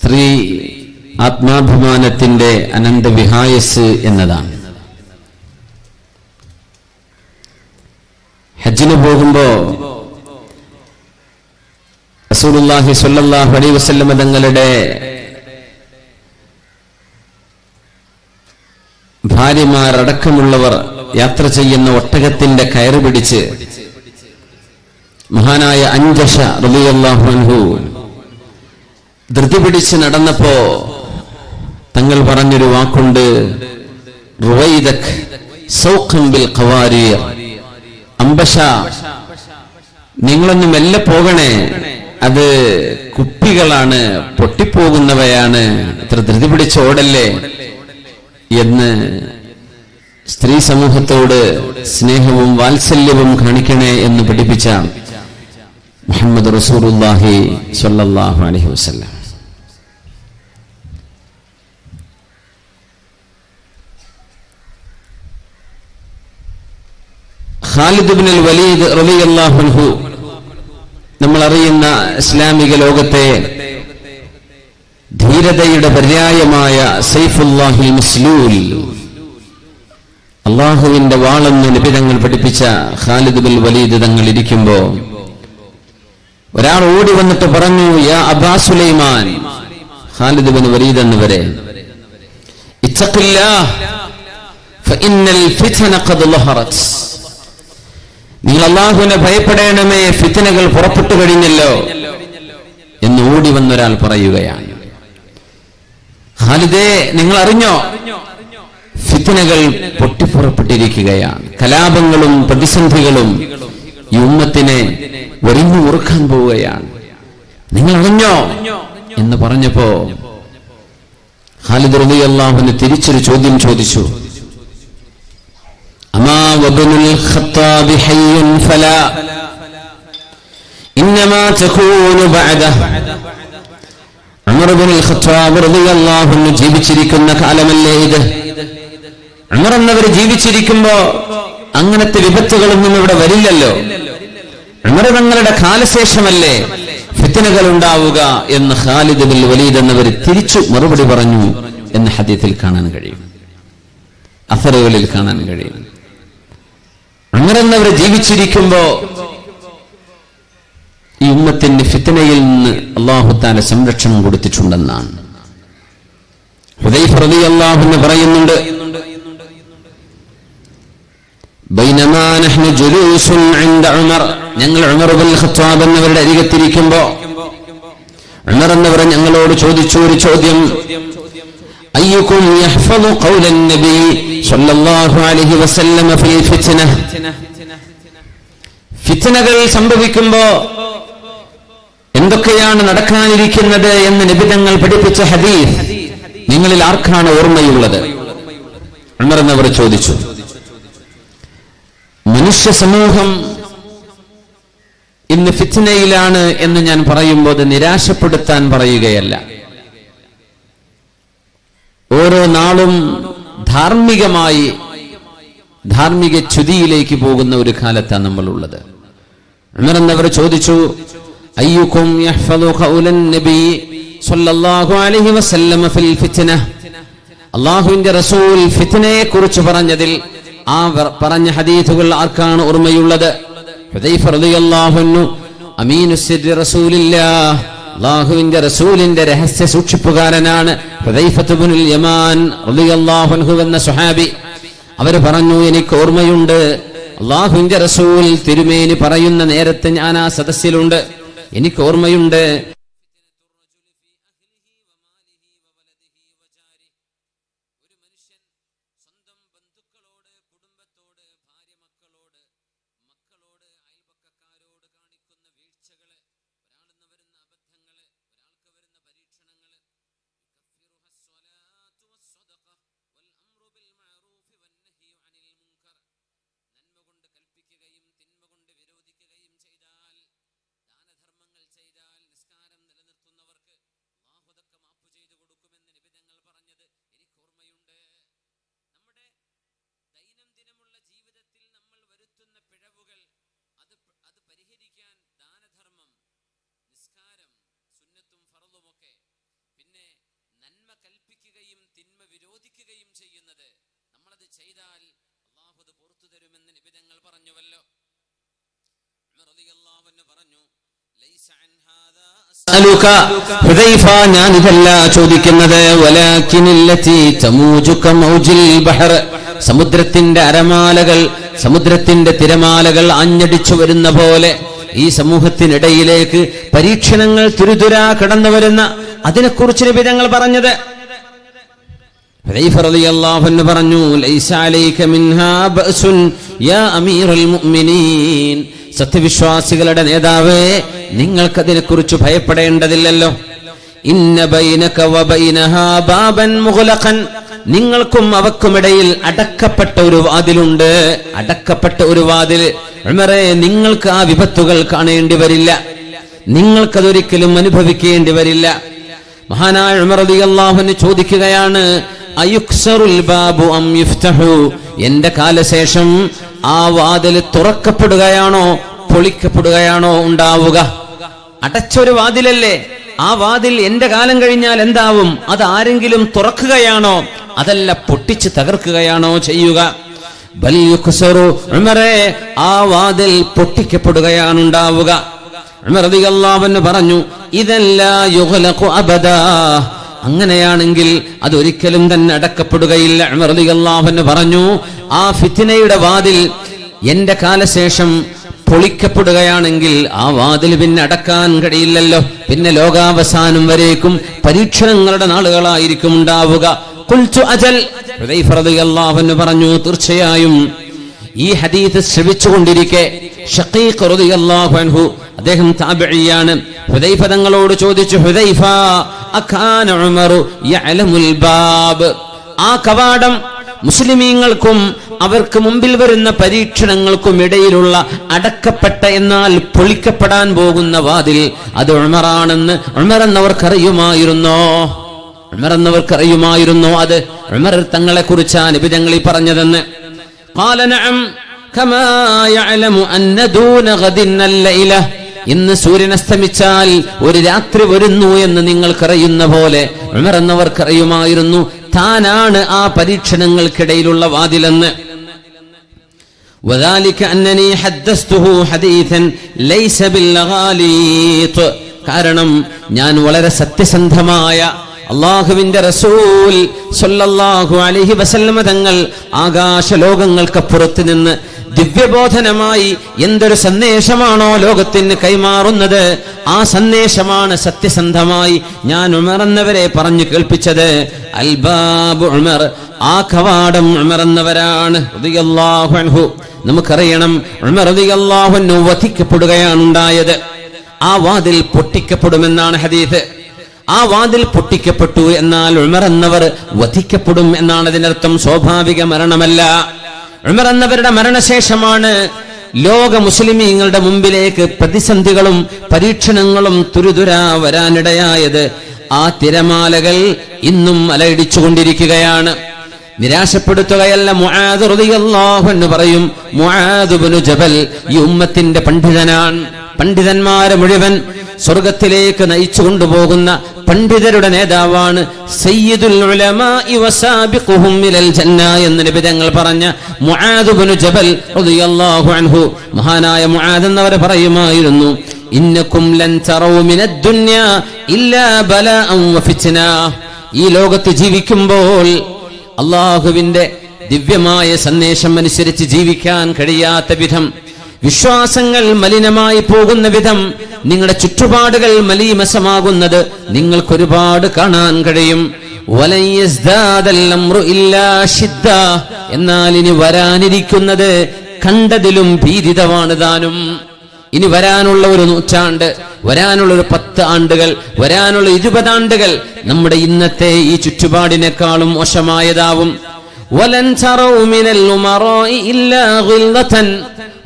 സ്ത്രീ ആത്മാഭിമാനത്തിന്റെ അനന്തവിഹായസ് എന്നതാണ്. ഹജ്ജിന് പോകുമ്പോ റസൂലുള്ളാഹി സ്വല്ലല്ലാഹു അലൈഹി വസല്ലം തങ്ങളുടെ ഭാര്യമാരടക്കമുള്ളവർ യാത്ര ചെയ്യുന്ന ഒട്ടകത്തിന്റെ കയറ് പിടിച്ച് മഹാനായ അൻജഷ റളിയല്ലാഹു അൻഹു ധൃതി പിടിച്ച് നടന്നപ്പോ തങ്ങൾ പറഞ്ഞൊരു വാക്കുണ്ട്, റുവൈദക് സൗഖൻ ബിൽ ഖവാരീർ. അംബശ, നിങ്ങളൊന്ന് മെല്ലെ പോകണേ, അത് കുപ്പികളാണ്, പൊട്ടിപ്പോകുന്നവയാണ്, ഇത്ര ധൃതി പിടിച്ച് ഓടല്ലേ എന്ന് സ്ത്രീ സമൂഹത്തോട് സ്നേഹവും വാത്സല്യവും കാണിക്കണേ എന്ന് പഠിപ്പിച്ച മുഹമ്മദ് റസൂലുള്ളാഹി സ്വല്ലല്ലാഹു അലൈഹി വസല്ലം. ഖാലിദ് ഇബ്നുൽ വലീദ് റളിയല്ലാഹു അൻഹു, നമ്മൾ അറിയുന്ന ഇസ്ലാമിക ലോകത്തെ ധീരതയുടെ പര്യായമായ സൈഫുല്ലാഹിൽ മസ്ലൂൽ, അള്ളാഹുവിന്റെ വാളെന്ന് നബി തങ്ങൾ പഠിപ്പിച്ച ഖാലിദ് ഇബ്നുൽ വലീദ് തങ്ങൾ ഇരിക്കുമ്പോ ഒരാൾ ഓടി വന്നിട്ട് പറഞ്ഞു, യാ അബാ സുലൈമാൻ, ഖാലിദ് ഇബ്നുൽ വലീദ് എന്നവരെ, ഇത്തഖില്ലാഹ് ഫഇന്നൽ ഫിത്ന ഖദ് ലഹറത്, നിങ്ങൾ അല്ലാഹുവിനെ ഭയപ്പെടണമേ, ഫിത്നകൾ പുറപ്പെട്ടു കഴിഞ്ഞല്ലോ എന്ന് ഓടി വന്നൊരാൾ പറയുകയാണ്. ഖാലിദേ, നിങ്ങൾ അറിഞ്ഞോ, ഫിത്നകൾ പൊട്ടിപ്പുറപ്പെട്ടിരിക്കുകയാണ്, കലാപങ്ങളും പ്രതിസന്ധികളും ഈ ഉമ്മത്തിനെ വരിഞ്ഞു മുറുക്കാൻ പോവുകയാണ്, നിങ്ങൾ അറിഞ്ഞോ എന്ന് പറഞ്ഞപ്പോ ഖാലിദ് റളിയല്ലാഹു അൻഹു തിരിച്ചൊരു ചോദ്യം ചോദിച്ചു, അമാ വബ്നുൽ ഖത്താബി ഹയ്യുൻ ഫലാ ഇന്നമാ തകൂനു ബഅദഹു. ഉമർ ഇബ്നുൽ ഖത്താബ് റളിയല്ലാഹു അൻഹു ജീവിച്ചിരിക്കുന്ന കാലമല്ലേ ഇത്? ഉമർ എന്നവർ ജീവിച്ചിരിക്കുമ്പോ അങ്ങനത്തെ വിപത്തുകളൊന്നും ഇവിടെ വരില്ലല്ലോ, ഉമർ തങ്ങളുടെ കാലശേഷമല്ലേ ഫിത്നകൾ ഉണ്ടാവുക എന്ന് ഖാലിദ് ഇബ്നുൽ വലീദ് എന്നവർ തിരിച്ചു മറുപടി പറഞ്ഞു എന്ന് ഹദീസിൽ കാണാൻ കഴിയും, അസറുകളിൽ കാണാൻ കഴിയും. ഉമർ എന്നവർ ജീവിച്ചിരിക്കുമ്പോ ഈ ഉമ്മത്തിന്റെ ഫിത്നയിൽ നിന്ന് അല്ലാഹു തആല സംരക്ഷണം കൊടുത്തിട്ടുണ്ടെന്നാണ്. ഹുദൈഫ റളിയല്ലാഹു അൻഹു പറയുന്നുണ്ട്, ബൈനമാ നഹ്നു ജുലൂസുൻ ഇൻദ ഉമർ, ഞങ്ങൾ ഉമർ ഇബ്നുൽ ഖത്താബ് എന്നവരുടെ അരികത്തിരിക്കുമ്പോ ഉമർ എന്നവർ ഞങ്ങളോട് ചോദിച്ചു ഒരു ചോദ്യം, അയ്യുകും യഹ്ഫദു ഖൗലൻ നബി സ്വല്ലല്ലാഹു അലൈഹി വസല്ലം ഫിൽ ഫിത്ന, ഫിത്നകൾ സംഭവിക്കുമ്പോ എന്തൊക്കെയാണ് നടക്കാനിരിക്കുന്നത് എന്ന് നബി തങ്ങൾ പഠിപ്പിച്ച ഹദീസ് നിങ്ങളിൽ ആർക്കാണ് ഓർമ്മയുള്ളത്? ഉമർ എന്നവർ ചോദിച്ചു. മനുഷ്യ സമൂഹം ഇന്ന് ഫിത്നയിലാണ് എന്ന് ഞാൻ പറയുമ്പോൾ അത് നിരാശപ്പെടുത്താൻ പറയുകയല്ല. ഓരോ നാളും ധാർമ്മിക ച്യുതിയിലേക്ക് പോകുന്ന ഒരു കാലത്താണ് നമ്മളുള്ളത്. ഉമർ എന്നവർ ചോദിച്ചു, അയ്യുകും യഹ്ഫദു ഖൗലൻ നബി സ്വല്ലല്ലാഹു അലൈഹി വസല്ലം ഫിൽ ഫിത്ന, അല്ലാഹുവിന്റെ റസൂൽ ഫിത്നയെ കുറിച്ച് പറഞ്ഞതിൽ ആ പറഞ്ഞ ഹദീസുകൾ ആർക്കാണ് ഓർമ്മയുള്ളത്? ഹുദൈഫ റളിയല്ലാഹു അൻഹു അമീനു സിർരി റസൂലില്ലാഹ്, അല്ലാഹുവിന്റെ റസൂലിന്റെ രഹസ്യ സൂക്ഷിപ്പുകാരനാണ് ഹുദൈഫത്ത് ഇബ്നുൽ യമാൻ റളിയല്ലാഹു അൻഹു എന്ന സ്വഹാബി. അവര് പറഞ്ഞു, എനിക്ക് ഓർമ്മയുണ്ട്, അല്ലാഹുവിന്റെ റസൂൽ തിരുമേനി പറയുന്ന നേരത്തെ ഞാൻ ആ സദസ്സിലുണ്ട്, എനിക്ക് ഓർമ്മയുണ്ട്, അത് ചെയ്താൽ അല്ലാഹു അത് പുറത്തു തരുമെന്ന് നബി തങ്ങൾ പറഞ്ഞുവല്ലോ. ഉമർ റളിയല്ലാഹു അൻഹു പറഞ്ഞു, ലൈസ അൻ ഹാദാ അസ്അലുക ഹുദൈഫ, ഞാൻ ഇതല്ല ചോദിക്കുന്നത്, വലാകിനില്ലതി തമൂജുക മൗജിൽ ബഹർ, സമുദ്രത്തിന്റെ അരമാലകൾ, സമുദ്രത്തിന്റെ തിരമാലകൾ ആഞ്ഞടിച്ചു വരുന്ന പോലെ ഈ സമൂഹത്തിനിടയിലേക്ക് പരീക്ഷണങ്ങൾ തുരുതുരാ കടന്നു വരുന്ന അതിനെക്കുറിച്ച് നബി തങ്ങൾ പറഞ്ഞത്. ഹുദൈഫ റളിയല്ലാഹു അൻഹു പറഞ്ഞു, ലൈസ അലൈക മിൻഹാ ബഅസുൻ യാ അമീറുൽ മുഅ്മിനീൻ, സത്യവിശ്വാസികളുടെ നേതാവേ, നിങ്ങൾക്കതിനെക്കുറിച്ച് ഭയപ്പെടേണ്ടതില്ലല്ലോ. ഇന്ന ബൈനക വബൈനഹാ ബാബൻ മുഗ്ലഖൻ, നിങ്ങൾക്കും അവക്കുമിടയിൽ അടക്കപ്പെട്ട ഒരു വാതിലുണ്ട്, അടക്കപ്പെട്ട ഒരു വാതിൽ. ഉമറേ, നിങ്ങൾക്ക് ആ വിപത്തുകൾ കാണേണ്ടി വരില്ല, നിങ്ങൾക്കതൊരിക്കലും അനുഭവിക്കേണ്ടി വരില്ല. മഹാനായ ഉമർ റളിയല്ലാഹു അൻഹു ചോദിക്കുകയാണ്, അയുക്സറുൽ ബാബു അം യുഫ്തഹു, എന്റെ കാലശേഷം ആ വാതിൽ തുറക്കപ്പെടുകയാണോ പൊളിക്കപ്പെടുകയാണോ ഉണ്ടാവുക? അടച്ചൊരു വാതിലല്ലേ, ആ വാതിൽ എന്റെ കാലം കഴിഞ്ഞാൽ എന്താവും? അത് ആരെങ്കിലും തുറക്കുകയാണോ അതല്ല പൊട്ടിച്ച് തകർക്കുകയാണോ ചെയ്യുക? ബൽ യുക്സറു, ഉമറേ, ആ വാതിൽ പൊട്ടിക്കപ്പെടുകയാണ് ഉണ്ടാവുക. ഉമർ റളിയല്ലാഹു അൻഹു പറഞ്ഞു, ഇദല്ലാ യുഗ്ലഖു അബദാ, അങ്ങനെയാണെങ്കിൽ അതൊരിക്കലും തന്നെ അടക്കപ്പെടുകയില്ല. ഉമർ റളിയല്ലാഹു അൻഹു പറഞ്ഞു, ആ ഫിത്നയുടെ വാതിൽ എന്റെ കാലശേഷം പൊളിക്കപ്പെടുകയാണെങ്കിൽ ആ വാതിൽ പിന്നെ അടക്കാൻ കഴിയില്ലല്ലോ, പിന്നെ ലോകാവസാനം വരേക്കും പരീക്ഷണങ്ങളുടെ നാളുകളായിരിക്കും ഉണ്ടാവുക. ഖുൽതു അജൽ, ഹുദൈഫ റളിയല്ലാഹു അൻഹു പറഞ്ഞു, തീർച്ചയായും. ഈ ഹദീസ് ശ്രവിച്ചുകൊണ്ടിരിക്കെ ഷഖീഖ് റളിയല്ലാഹു അൻഹു, അദ്ദേഹം താബിഈയാണ്, ഹുദൈഫ തങ്ങളോട് ചോദിച്ചു, ഹുദൈഫ, അകാന ഉമറു യഅലമുൽ ബാബ്, ആ കവാടം മുസ്ലിമീങ്ങൾക്കും അവർക്ക് മുമ്പിൽ വരുന്ന പരീക്ഷണങ്ങൾക്കും ഇടയിലുള്ള അടക്കപ്പെട്ട എന്നാൽ പൊളിക്കപ്പെടാൻ പോകുന്ന വാതിൽ അത് ഉമറാണെന്ന് ഉമർ എന്നവർക്കറിയുമായിരുന്നോ? ഉമർ എന്നവർക്കറിയുമായിരുന്നോ? അത് ഉമർ തങ്ങളെ കുറിച്ചാണ് നബി തങ്ങൾ ഈ പറഞ്ഞതെന്ന്. ഖാല നഅം കമാ യഅലമു അന്ന ദൂന ഗദിൻ അല്ലൈല, ഇന്ന് സൂര്യൻ അസ്തമിച്ചാൽ ഒരു രാത്രി വരുന്നു എന്ന് നിങ്ങൾക്കറിയുന്ന പോലെ ഉമർ എന്നവർക്കറിയുമായിരുന്നു താനാണ് ആ പരീക്ഷണങ്ങൾക്കിടയിലുള്ള വാതിലെന്ന്. വദാലിക അന്നനി ഹദ്ദസ്തുഹു ഹദീസൻ ലൈസ ബിൽഗാലീത്, കാരണം ഞാൻ വളരെ സത്യസന്ധമായ അല്ലാഹുവിന്റെ റസൂൽ സ്വല്ലല്ലാഹു അലൈഹി വസല്ലമ തങ്ങൾ ആകാശലോകങ്ങൾക്കപ്പുറത്ത് നിന്ന് ദിവ്യബോധനമായി എന്തൊരു സന്ദേശമാണോ ലോകത്തിന് കൈമാറുന്നത്, ആ സന്ദേശമാണ് സത്യസന്ധമായി ഞാൻ ഉമർ എന്നവരെ പറഞ്ഞു കേൾപ്പിച്ചത്. അൽബാബ് ഉമർ, ആ കവാടം ഉമർ എന്നവരാണ് റളിയല്ലാഹു അൻഹു. നമുക്കറിയണം, ഉമർ റളിയല്ലാഹു അൻഹു വധിക്കപ്പെടുകയാണ് ഉണ്ടായത്. ആ വാതിൽ പൊട്ടിക്കപ്പെടുമെന്നാണ് ഹദീസ്. ആ വാതിൽ പൊട്ടിക്കപ്പെട്ടു എന്നാൽ ഉമർ എന്നവർ വധിക്കപ്പെടും എന്നാണ് അതിനർത്ഥം. സ്വാഭാവിക മരണമല്ല. ഉമർ എന്നവരുടെ മരണശേഷമാണ് ലോക മുസ്ലിമീങ്ങളുടെ മുമ്പിലേക്ക് പ്രതിസന്ധികളും പരീക്ഷണങ്ങളും തുരുതുരാ വരാനിടയായത്. ആ തിരമാലകൾ ഇന്നും അലയടിച്ചുകൊണ്ടിരിക്കുകയാണ്. നിരാശപ്പെടുത്തുകയല്ല. മുആദ് റളിയല്ലാഹു അൻഹു പറയും, മുആദ് ഇബ്നു ജബൽ ഈ ഉമ്മത്തിന്റെ പണ്ഡിതനാണ്. പണ്ഡിതന്മാരെ മുഴുവൻ സ്വർഗത്തിലേക്ക് നയിച്ചു കൊണ്ടുപോകുന്ന പണ്ഡിതരുടെ നേതാവാണ്. സയ്യിദുൽ ഉലമാഇ വസാബിഖുഹും ഇലൽ ജന്ന എന്ന് നബി തങ്ങൾ പറഞ്ഞ മുആദ് ഇബ്നു ജബൽ റളിയല്ലാഹു അൻഹു, മഹാനായ മുആദ് എന്നവർ പറയുമായിരുന്നു, ഇന്നകും ലൻ തറൗ മിനദ് ദുനിയ ഇല്ലാ ബലാഅൻ വഫിത്ന, ഈ ലോകത്ത് ജീവിക്കുമ്പോൾ അല്ലാഹുവിന്റെ ദിവ്യമായ സന്ദേശം അനുസരിച്ച് ജീവിക്കാൻ കഴിയാത്ത വിധം, വിശ്വാസങ്ങൾ മലിനമായി പോകുന്ന വിധം, നിങ്ങളുടെ ചുറ്റുപാടുകൾ മലീമസമാകുന്നത് നിങ്ങൾക്കൊരുപാട് കാണാൻ കഴിയും. എന്നാൽ ഇനി വരാനിരിക്കുന്നത് കണ്ടതിലും ഭീതിതമാണ് താനും. ഇനി വരാനുള്ള ഒരു നൂറ്റാണ്ട്, വരാനുള്ള ഒരു 10 ആണ്ടുകൾ, വരാനുള്ള 20 ആണ്ടുകൾ നമ്മുടെ ഇന്നത്തെ ഈ ചുറ്റുപാടിനേക്കാളും മോശമായതാവും.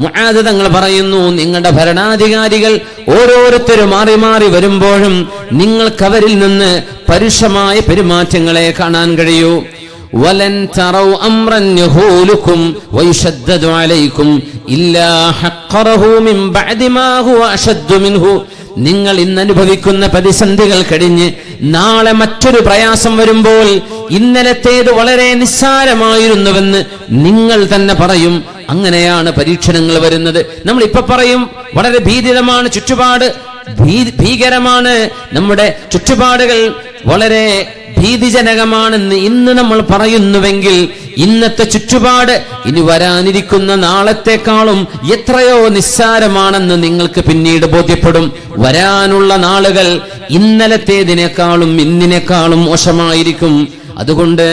മുആദ് തങ്ങൾ പറയുന്നു, നിങ്ങളുടെ ഭരണാധികാരികൾ ഓരോരുത്തരും മാറി മാറി വരുമ്പോഴും നിങ്ങൾക്ക് അവരിൽ നിന്ന് പരുഷമായ പെരുമാറ്റങ്ങളെ കാണാൻ കഴിയൂ. വലൻ തറൗ അംറൻ യഹൂലുക്കും വയുശദ്ദദു അലൈക്കും ഇല്ലാ ഹഖറഹു മിൻ ബഅദി മാ ഹുവ അശദ്ദു മിൻഹു, നിങ്ങൾ ഇന്ന് അനുഭവിക്കുന്ന പ്രതിസന്ധികൾ കഴിഞ്ഞ് നാളെ മറ്റൊരു പ്രയാസം വരുമ്പോൾ ഇന്നലത്തേത് വളരെ നിസ്സാരമായിരുന്നുവെന്ന് നിങ്ങൾ തന്നെ പറയും. അങ്ങനെയാണ് പരീക്ഷണങ്ങൾ വരുന്നത്. നമ്മൾ ഇപ്പൊ പറയും വളരെ ഭീതിതമാണ് ചുറ്റുപാട്, ഭീകരമാണ്, നമ്മുടെ ചുറ്റുപാടുകൾ വളരെ ഭീതിജനകമാണെന്ന് ഇന്ന് നമ്മൾ പറയുന്നുവെങ്കിൽ ഇന്നത്തെ ചുറ്റുപാട് ഇനി വരാനിരിക്കുന്ന നാളത്തെക്കാളും എത്രയോ നിസ്സാരമാണെന്ന് നിങ്ങൾക്ക് പിന്നീട് ബോധ്യപ്പെടും. വരാനുള്ള നാളുകൾ ഇന്നലത്തേതിനേക്കാളും ഇന്നിനേക്കാളും മോശമായിരിക്കും. അതുകൊണ്ട്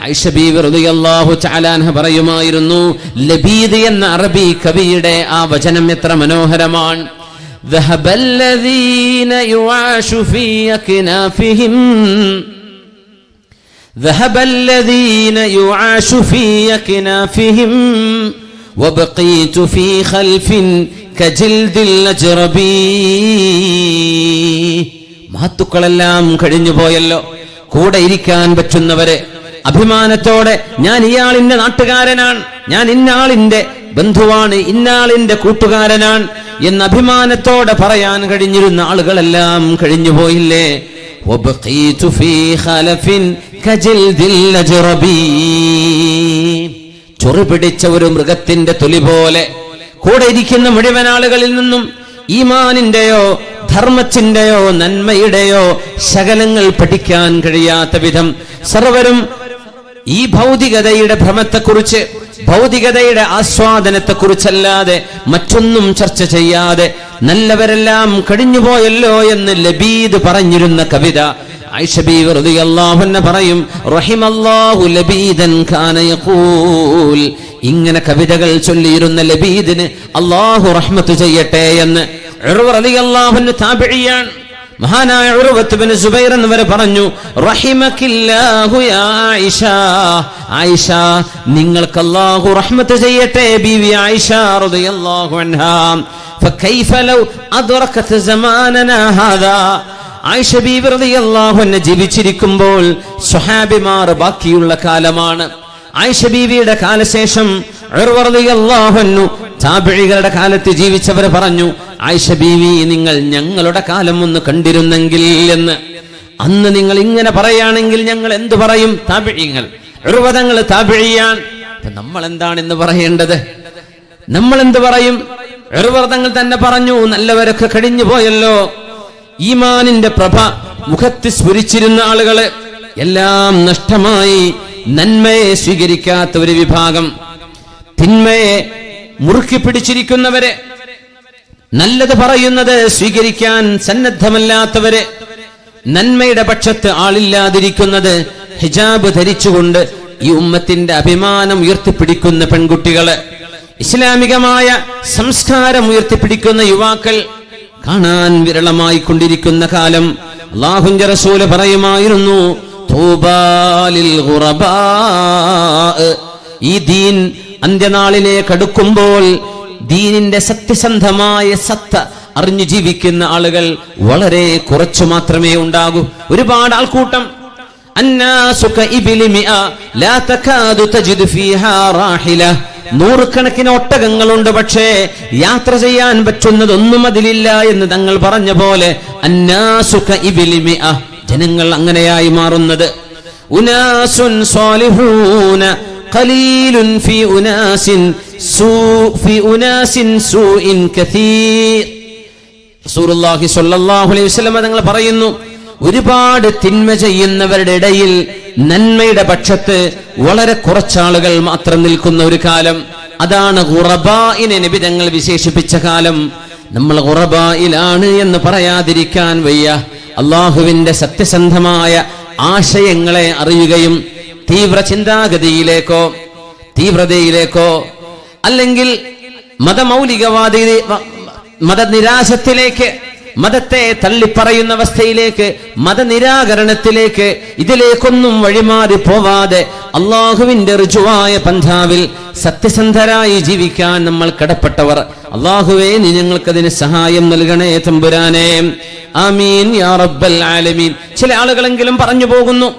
ആയിഷ ബീവി റളിയല്ലാഹു തആല അൻഹ പറയുമായിരുന്നു, ലബീദ് എന്ന അറബി കവിയുടെ ആ വചനം എത്ര മനോഹരമാണ്. ذهب الذين يعاش في أكنافهم ذهب الذين يعاش في أكنافهم وبقيت في خلف كجلد الأجربي. മഹത്തുക്കളെല്ലാം കഴിഞ്ഞു പോയല്ലോ. കൂടെ ഇരിക്കാൻ പറ്റുന്നവരെ അഭിമാനത്തോടെ ഞാൻ ഇയാളിന്റെ നാട്ടുകാരനാണ്, ഞാൻ ഇന്നാളിന്റെ ബന്ധുവാണ്, ഇന്നാളിന്റെ കൂട്ടുകാരനാണ് എന്ന അഭിമാനത്തോടെ പറയാൻ കഴിഞ്ഞിരുന്ന ആളുകളെല്ലാം കഴിഞ്ഞു പോയില്ലേ. ചൊറി പിടിച്ച ഒരു മൃഗത്തിന്റെ തൊലി പോലെ കൂടെ ഇരിക്കുന്ന മുഴുവൻ ആളുകളിൽ നിന്നും ഈമാനിന്റെയോ ധർമ്മത്തിന്റെയോ നന്മയുടെയോ ശകലങ്ങൾ പഠിക്കാൻ കഴിയാത്ത വിധം സർവരും ഈ ഭൗതികതയുടെ ഭ്രമത്തെക്കുറിച്ച്, ഭൗതികതയുടെ ആസ്വാദനത്തെക്കുറിച്ചല്ലാതെ മറ്റൊന്നും ചർച്ച ചെയ്യാതെ നല്ലവരെല്ലാം കഴിഞ്ഞുപോയല്ലോ എന്ന് ലബീദ് പറഞ്ഞിരുന്ന കവിത ആയിഷ ബീവി റളിയല്ലാഹു അൻഹ പറയും, റഹിമല്ലാഹു ലബീദൻ കാന യഖൂൽ. ഇങ്ങനെ കവിതകൾ ചൊല്ലിയിരുന്ന ലബീദിന് അല്ലാഹു റഹ്മത്ത് ചെയ്യട്ടെ എന്ന് ഉർവ റളിയല്ലാഹു അൻഹു താബിഇയാണ്. മഹാനായ ഉർവത്ത് ബിൻ സുബൈർ എന്നിവർ പറഞ്ഞു, റഹിമകില്ലാഹു യാ ആയിഷ, ആയിഷ നിങ്ങൾക്ക് അല്ലാഹു റഹ്മത്ത് ചെയ്യട്ടെ ബീവി ആയിഷ റളിയല്ലാഹു അൻഹാ. ഫകൈഫ ലൗ അദ്റകത് സമാനനാ ഹാദാ. ആയിഷ ബീവി റളിയല്ലാഹു അൻഹ ജീവിച്ചിരിക്കുമ്പോൾ സ്വഹാബിമാർ ബാക്കിയുള്ള കാലമാണ്. ആയിഷ ബീവിയുടെ കാലശേഷം ഉർവ റളിയല്ലാഹു അൻഹു താബിഈകളുടെ കാലത്ത് ജീവിച്ചവർ പറഞ്ഞു, ആയിഷ ബീവി നിങ്ങൾ ഞങ്ങളുടെ കാലം ഒന്ന് കണ്ടിരുന്നെങ്കിൽ എന്ന്. അന്ന് നിങ്ങൾ ഇങ്ങനെ പറയുകയാണെങ്കിൽ ഞങ്ങൾ എന്തു പറയും? താബിഈങ്ങൾ, ഉർവ തങ്ങൾ താബിഈയാൻ. നമ്മൾ എന്താണ് ഇന്ന് പറയേണ്ടത്? നമ്മൾ എന്ത് പറയും? ഉർവ തങ്ങൾ തന്നെ പറഞ്ഞു, നല്ലവരൊക്കെ കഴിഞ്ഞു പോയല്ലോ. ഈമാനിന്റെ പ്രഭ മുഖത്ത് സ്ഫുരിച്ചിരുന്ന ആളുകള് എല്ലാം നഷ്ടമായി. നന്മയെ സ്വീകരിക്കാത്ത ഒരു വിഭാഗം, തിന്മയെ മുറുക്കി പിടിച്ചിരിക്കുന്നവരെ, നല്ലത് പറയുന്നത് സ്വീകരിക്കാൻ സന്നദ്ധമല്ലാത്തവരെ, നന്മയുടെ പക്ഷത്ത് ആളില്ലാതിരിക്കുന്നത്, ഹിജാബ് ധരിച്ചുകൊണ്ട് ഈ ഉമ്മത്തിന്റെ അഭിമാനം ഉയർത്തിപ്പിടിക്കുന്ന പെൺകുട്ടികള്, ഇസ്ലാമികമായ സംസ്കാരം ഉയർത്തിപ്പിടിക്കുന്ന യുവാക്കൾ കാണാൻ വിരളമായി കൊണ്ടിരിക്കുന്ന കാലം. അല്ലാഹുവിന്റെ റസൂൽ പറയുമായിരുന്നു, തൂബാലിൽ ഗുറബാ. ഈ ദീൻ അന്ത്യനാളിലേക്ക് അടുക്കുമ്പോൾ ദീനിന്റെ സത്യസന്ധമായ സത്ത അറിഞ്ഞു ജീവിക്കുന്ന ആളുകൾ വളരെ കുറച്ചു മാത്രമേ ഉണ്ടാകൂ. ഒരുപാട് ആൾക്കൂട്ടം, അന്നാസുക ഇബ്ലി മിഅ ലാ തകാദു തജിദു ഫീഹാ റാഹില. നൂറുകണക്കിന് ഒട്ടകങ്ങളുണ്ട്, പക്ഷേ യാത്ര ചെയ്യാൻ പറ്റുന്നതൊന്നും അതിലില്ല എന്ന് തങ്ങൾ പറഞ്ഞ പോലെ അന്നാസുക ഇബ്ലി മിഅ, ജനങ്ങൾ അങ്ങനെയായി മാറുന്നത്. ഉനാസുൻ സാലിഹൂന ഖലീലുൻ ഫീ ഉനാസിൻ സൂഇൻ കസീർ. റസൂലുള്ളാഹി സ്വല്ലല്ലാഹു അലൈഹി വസല്ലം തങ്ങൾ പറയുന്നു, ഒരുപാട് തിന്മ ചെയ്യുന്നവരുടെ ഇടയിൽ നന്മയുടെ പക്ഷത്ത് വളരെ കുറച്ചാളുകൾ മാത്രം നിൽക്കുന്ന ഒരു കാലം. അതാണ് ഗുറബായിനെ നബി തങ്ങൾ വിശേഷിപ്പിച്ച കാലം. നമ്മൾ ഗുറബായിലാണ് എന്ന് പറയാതിരിക്കാൻ വയ്യ. അള്ളാഹുവിന്റെ സത്യസന്ധമായ ആശയങ്ങളെ അറിയുകയും തീവ്ര ചിന്താഗതിയിലേക്കോ തീവ്രതയിലേക്കോ അല്ലെങ്കിൽ മതമൗലികവാദി മതനിരാശത്തിലേക്ക്, മതത്തെ തള്ളിപ്പറയുന്ന അവസ്ഥയിലേക്ക്, മതനിരാകരണത്തിലേക്ക്, ഇതിലേക്കൊന്നും വഴിമാറി പോവാതെ അള്ളാഹുവിന്റെ ഋജുവായ പന്ഥാവിൽ സത്യസന്ധരായി ജീവിക്കാൻ നമ്മൾ കടപ്പെട്ടവർ. അള്ളാഹുവേ, നീ ഞങ്ങൾക്കതിന് സഹായം നൽകണേ തമ്പുരാനെ. ആമീൻ യാ റബ്ബൽ ആലമീൻ. ചില ആളുകളെങ്കിലും പറഞ്ഞു പോകുന്നു,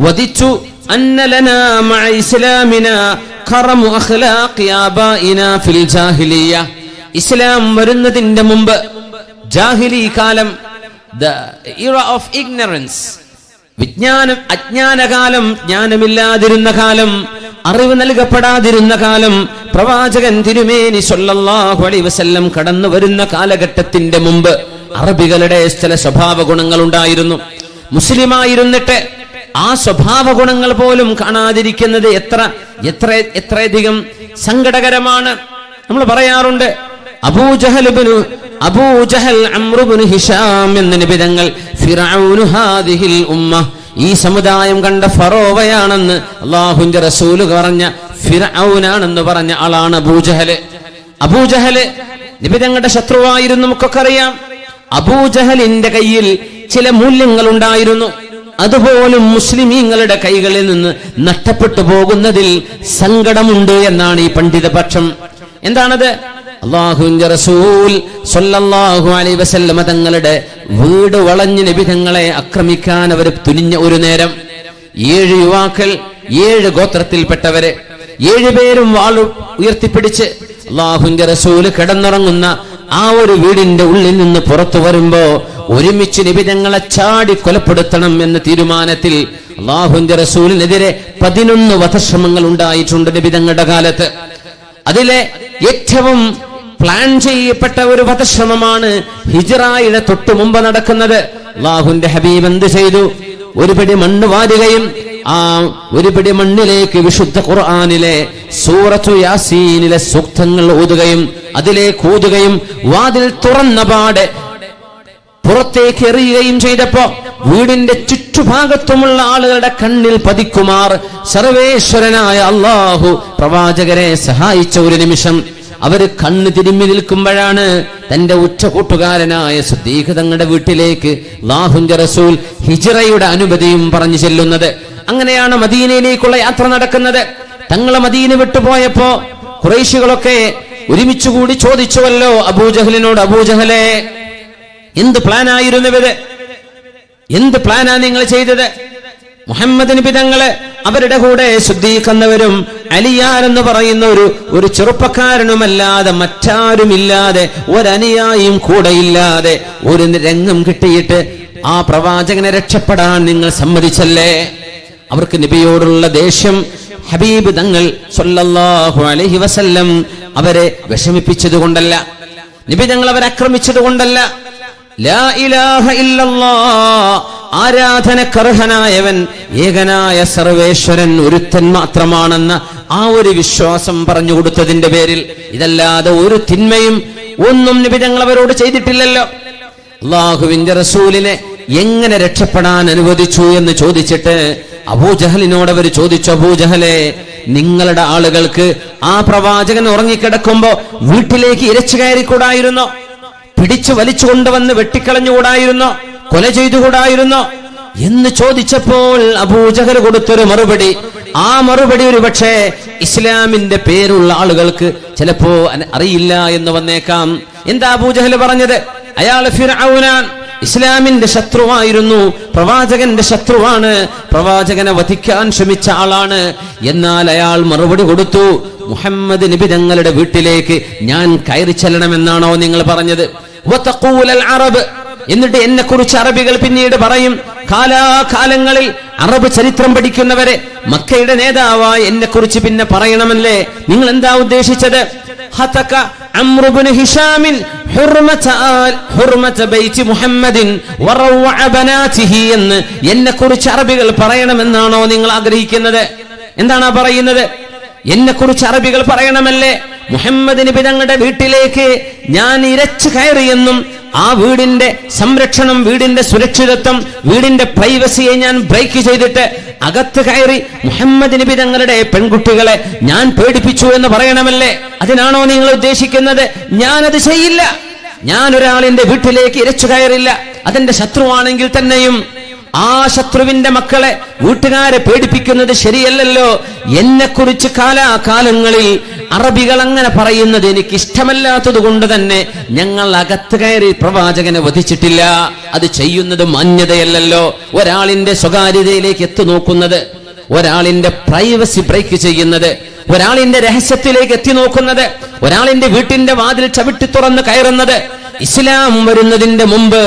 വദിച്ചു അന്ന ലനാ മഅ ഇസ്ലാമിനാ ഖറമു അഖ്ലാഖി ആബാഇനാ ഫിൽ ജാഹിലിയ്യ. ഇസ്ലാം വരുന്നതിന്റെ മുമ്പ് ജാഹിലി കാലം, the era of ignorance, അജ്ഞാനകാലം, ജ്ഞാനമില്ലാതിരുന്ന കാലം, അറിവ് നൽകപ്പെടാതിരുന്ന കാലം, പ്രവാചകൻ തിരുമേനി സല്ലല്ലാഹു അലൈഹി വസല്ലം കടന്നു വരുന്ന കാലഘട്ടത്തിന്റെ മുമ്പ് അറബികളുടെ ചില സ്വഭാവ ഗുണങ്ങൾ ഉണ്ടായിരുന്നു. മുസ്ലിമായിരുന്നിട്ട് ആ സ്വഭാവ ഗുണങ്ങൾ പോലും കാണാതിരിക്കുന്നത് എത്രയധികം സങ്കടകരമാണ്. നമ്മൾ പറയാറുണ്ട്, അബൂജഹൽ അംറു ഇബ്നു ഹിശാം എന്ന നബി തങ്ങൾ ഫിർഔനു ഹാദിഹിൽ ഉമ്മ, ഈ സമുദായം കണ്ട ഫറോവയാണെന്ന് അല്ലാഹുവിന്റെ റസൂൽ പറഞ്ഞ, ഫിർഔനാണെന്ന് പറഞ്ഞ ആളാണ് അബൂജഹൽ നബി തങ്ങളുടെ ശത്രുവായിരുന്നു. നമുക്കൊക്കെ അറിയാം. അബൂജഹലിന്റെ കയ്യിൽ ചില മൂല്യങ്ങൾ ഉണ്ടായിരുന്നു. അതുപോലും മുസ്ലിമീങ്ങളുടെ കൈകളിൽ നിന്ന് നഷ്ടപ്പെട്ടു പോകുന്നതിൽ സങ്കടമുണ്ട് എന്നാണ് ഈ പണ്ഡിതപക്ഷം. എന്താണത്? അല്ലാഹുവിന്റെ റസൂൽ സ്വല്ലല്ലാഹു അലൈഹി വസല്ലം തങ്ങളുടെ വീട് വളഞ്ഞ് നബി തങ്ങളെ ആക്രമിക്കാൻ അവർ തുനിഞ്ഞ ഒരു നേരം 7 യുവാക്കൾ, 7 ഗോത്രത്തിൽപ്പെട്ടവര്, 7 പേരും വാൾ ഉയർത്തിപ്പിടിച്ച് അല്ലാഹുവിന്റെ റസൂൽ കിടന്നുറങ്ങുന്ന ആ ഒരു വീടിന്റെ ഉള്ളിൽ നിന്ന് പുറത്തു വരുമ്പോ ഒരുമിച്ച് നബി തങ്ങളെ ചാടി കൊലപ്പെടുത്തണം എന്ന തീരുമാനത്തിൽ അല്ലാഹുവിന്റെ റസൂലിനെതിരെ 11 വധശ്രമങ്ങൾ ഉണ്ടായിട്ടുണ്ട് നബി തങ്ങളുടെ കാലത്ത്. അതിലെ ഏറ്റവും പ്ലാൻ ചെയ്യപ്പെട്ട ഒരു വധശ്രമമാണ് ഹിജ്റയുടെ തൊട്ടു മുമ്പ് നടക്കുന്നത്. അല്ലാഹുവിന്റെ ഹബീബ് എന്ത് ചെയ്തു? ഒരു പിടി മണ്ണ് വാരുകയും ആ ഒരു പിടി മണ്ണിലേക്ക് വിശുദ്ധ ഖുർആനിലെ സൂറത്തു യാസീനിലെ സൂക്തങ്ങൾ ഓതുകയും അതിലേക്ക് ഊതുകയും വാതിൽ തുറന്ന പാടെ പുറത്തേക്ക് എറിയുകയും ചെയ്തപ്പോ വീടിന്റെ ചുറ്റുഭാഗത്തുമുള്ള ആളുകളുടെ കണ്ണിൽ പതിക്കുമാർ സർവേശ്വരനായ അല്ലാഹു പ്രവാചകരെ സഹായിച്ച ഒരു നിമിഷം അവര് കണ്ണ് തിരുമ്മി നിൽക്കുമ്പോഴാണ് തന്റെ ഉറ്റ കൂട്ടുകാരനായ സിദ്ദീഖ് തങ്ങളുടെ വീട്ടിലേക്ക് അല്ലാഹുവിന്റെ റസൂൽ ഹിജ്റയുടെ അനുമതിയും പറഞ്ഞു ചെല്ലുന്നത്. അങ്ങനെയാണ് മദീനയിലേക്കുള്ള യാത്ര നടക്കുന്നത്. തങ്ങളെ മദീന വിട്ടുപോയപ്പോ ഖുറൈശികളൊക്കെ ഒരുമിച്ചുകൂടി ചോദിച്ചുവല്ലോ അബൂജഹലിനോട്, അബൂജഹലെ, എന്ത് പ്ലാനായിരുന്നു ഇത്? എന്ത് പ്ലാനാ നിങ്ങൾ ചെയ്തത്? മുഹമ്മദ് നബി തങ്ങള് അവരുടെ കൂടെ സിദ്ദീഖ് എന്നവരും അലിയാർ എന്ന് പറയുന്ന ഒരു ചെറുപ്പക്കാരനുമല്ലാതെ മറ്റാരുമില്ലാതെ ഒരനുയായിയും കൂടെ ഇല്ലാതെ ഒരു രംഗം കിട്ടിയിട്ട് ആ പ്രവാചകനെ രക്ഷപ്പെടാൻ നിങ്ങൾ സമ്മതിച്ചല്ലേ? അവർക്ക് നബിയോടുള്ള ദേഷ്യം ഹബീബ് തങ്ങൾ സല്ലല്ലാഹു അലൈഹി വസല്ലം അവരെ വിഷമിപ്പിച്ചത് കൊണ്ടല്ല, നബി തങ്ങൾ അവരെ ആക്രമിച്ചത് കൊണ്ടല്ല. ലാ ഇലാഹ ഇല്ലല്ലാഹ്, ആരാധനക്കർഹനായവൻ ഏകനായ സർവേശ്വരൻ ഒരുത്തൻ മാത്രമാണെന്ന ആ ഒരു വിശ്വാസം പറഞ്ഞു കൊടുത്തതിന്റെ പേരിൽ, ഇതല്ലാതെ ഒരു തിന്മയും ഒന്നും നബി തങ്ങൾ അവരോട് ചെയ്തിട്ടില്ലല്ലോ. അല്ലാഹുവിന്റെ റസൂലിനെ എങ്ങനെ രക്ഷപ്പെടാൻ അനുവദിച്ചു എന്ന് ചോദിച്ചിട്ട് അബൂജഹലിനോട് അവർ ചോദിച്ചു, അബൂജഹലെ, നിങ്ങളുടെ ആളുകൾക്ക് ആ പ്രവാചകൻ ഉറങ്ങിക്കിടക്കുമ്പോ വീട്ടിലേക്ക് ഇരച്ചു കയറിക്കൂടായിരുന്നോ? പിടിച്ചു വലിച്ചു കൊണ്ടുവന്ന് വെട്ടിക്കളഞ്ഞുകൂടായിരുന്നോ? കൊല ചെയ്തുകൂടായിരുന്നോ എന്ന് ചോദിച്ചപ്പോൾ അബൂജഹൽ കൊടുത്തൊരു മറുപടി, ആ മറുപടി ഒരു പക്ഷേ ഇസ്ലാമിന്റെ പേരുള്ള ആളുകൾക്ക് ചിലപ്പോ അറിയില്ല എന്ന് വന്നേക്കാം. എന്താ അബൂജഹൽ പറഞ്ഞത്? അയാൾ ഫിർഔനാൻ, ഇസ്ലാമിന്റെ ശത്രുവായിരുന്നു, പ്രവാചകന്റെ ശത്രുവാണ്, പ്രവാചകനെ വധിക്കാൻ ശ്രമിച്ച ആളാണ്. എന്നാൽ അയാൾ മറുപടി കൊടുത്തു, മുഹമ്മദ് നബി തങ്ങളുടെ വീട്ടിലേക്ക് ഞാൻ കയറി ചെല്ലണമെന്നാണോ നിങ്ങൾ പറഞ്ഞത്? എന്നിട്ട് എന്നെ കുറിച്ച് അറബികൾ പിന്നീട് പറയും, കാലാകാലങ്ങളിൽ അറബ് ചരിത്രം പഠിക്കുന്നവരെ മക്കയുടെ നേതാവായ എന്നെ കുറിച്ച് പിന്നെ പറയണമല്ലേ? നിങ്ങൾ എന്താ ഉദ്ദേശിച്ചത്? അംറു ഇബ്നു ഹിശാമിൻ ഹുർമത ബൈതി മുഹമ്മദിൻ വറവഅ ബനാതിഹി എന്ന് എന്നെ കുറിച്ച് അറബികൾ പറയണമെന്നാണോ നിങ്ങൾ ആഗ്രഹിക്കുന്നത്? എന്താണ് പറയുന്നത്? എന്നെ കുറിച്ച് അറബികൾ പറയണമല്ലേ? മുഹമ്മദ് നബി തങ്ങളുടെ വീട്ടിലേക്ക് ഞാൻ ഇരച്ചു കയറിയെന്നും ആ വീടിന്റെ സംരക്ഷണം, വീടിന്റെ സുരക്ഷിതത്വം, വീടിന്റെ പ്രൈവസിയെ ഞാൻ ബ്രേക്ക് ചെയ്തിട്ട് അകത്ത് കയറി മുഹമ്മദ് നബി തങ്ങളുടെ പെൺകുട്ടികളെ ഞാൻ പേടിപ്പിച്ചു എന്ന് പറയണമല്ലേ? അതിനാണോ നിങ്ങൾ ഉദ്ദേശിക്കുന്നത്? ഞാനത് ചെയ്യില്ല. ഞാൻ ഒരാളിന്റെ വീട്ടിലേക്ക് ഇരച്ചു കയറില്ല. അതെന്റെ ശത്രുവാണെങ്കിൽ തന്നെയും ആ ശത്രുവിന്റെ മക്കളെ, വീട്ടുകാരെ പേടിപ്പിക്കുന്നത് ശരിയല്ലല്ലോ. എന്നെ കുറിച്ച് കാലാകാലങ്ങളിൽ അറബികൾ അങ്ങനെ പറയുന്നത് എനിക്ക് ഇഷ്ടമല്ലാത്തത് കൊണ്ട് തന്നെ ഞങ്ങൾ അകത്ത് കയറി പ്രവാചകനെ വധിച്ചിട്ടില്ല. അത് ചെയ്യുന്നത് മാന്യതയല്ലല്ലോ. ഒരാളിന്റെ സ്വകാര്യതയിലേക്ക് എത്തി നോക്കുന്നത്, ഒരാളിന്റെ പ്രൈവസി ബ്രേക്ക് ചെയ്യുന്നത്, ഒരാളിന്റെ രഹസ്യത്തിലേക്ക് എത്തി നോക്കുന്നത്, ഒരാളിന്റെ വീട്ടിന്റെ വാതിൽ ചവിട്ടി തുറന്ന് കയറുന്നത് ഇസ്ലാം വരുന്നതിന്റെ മുമ്പ്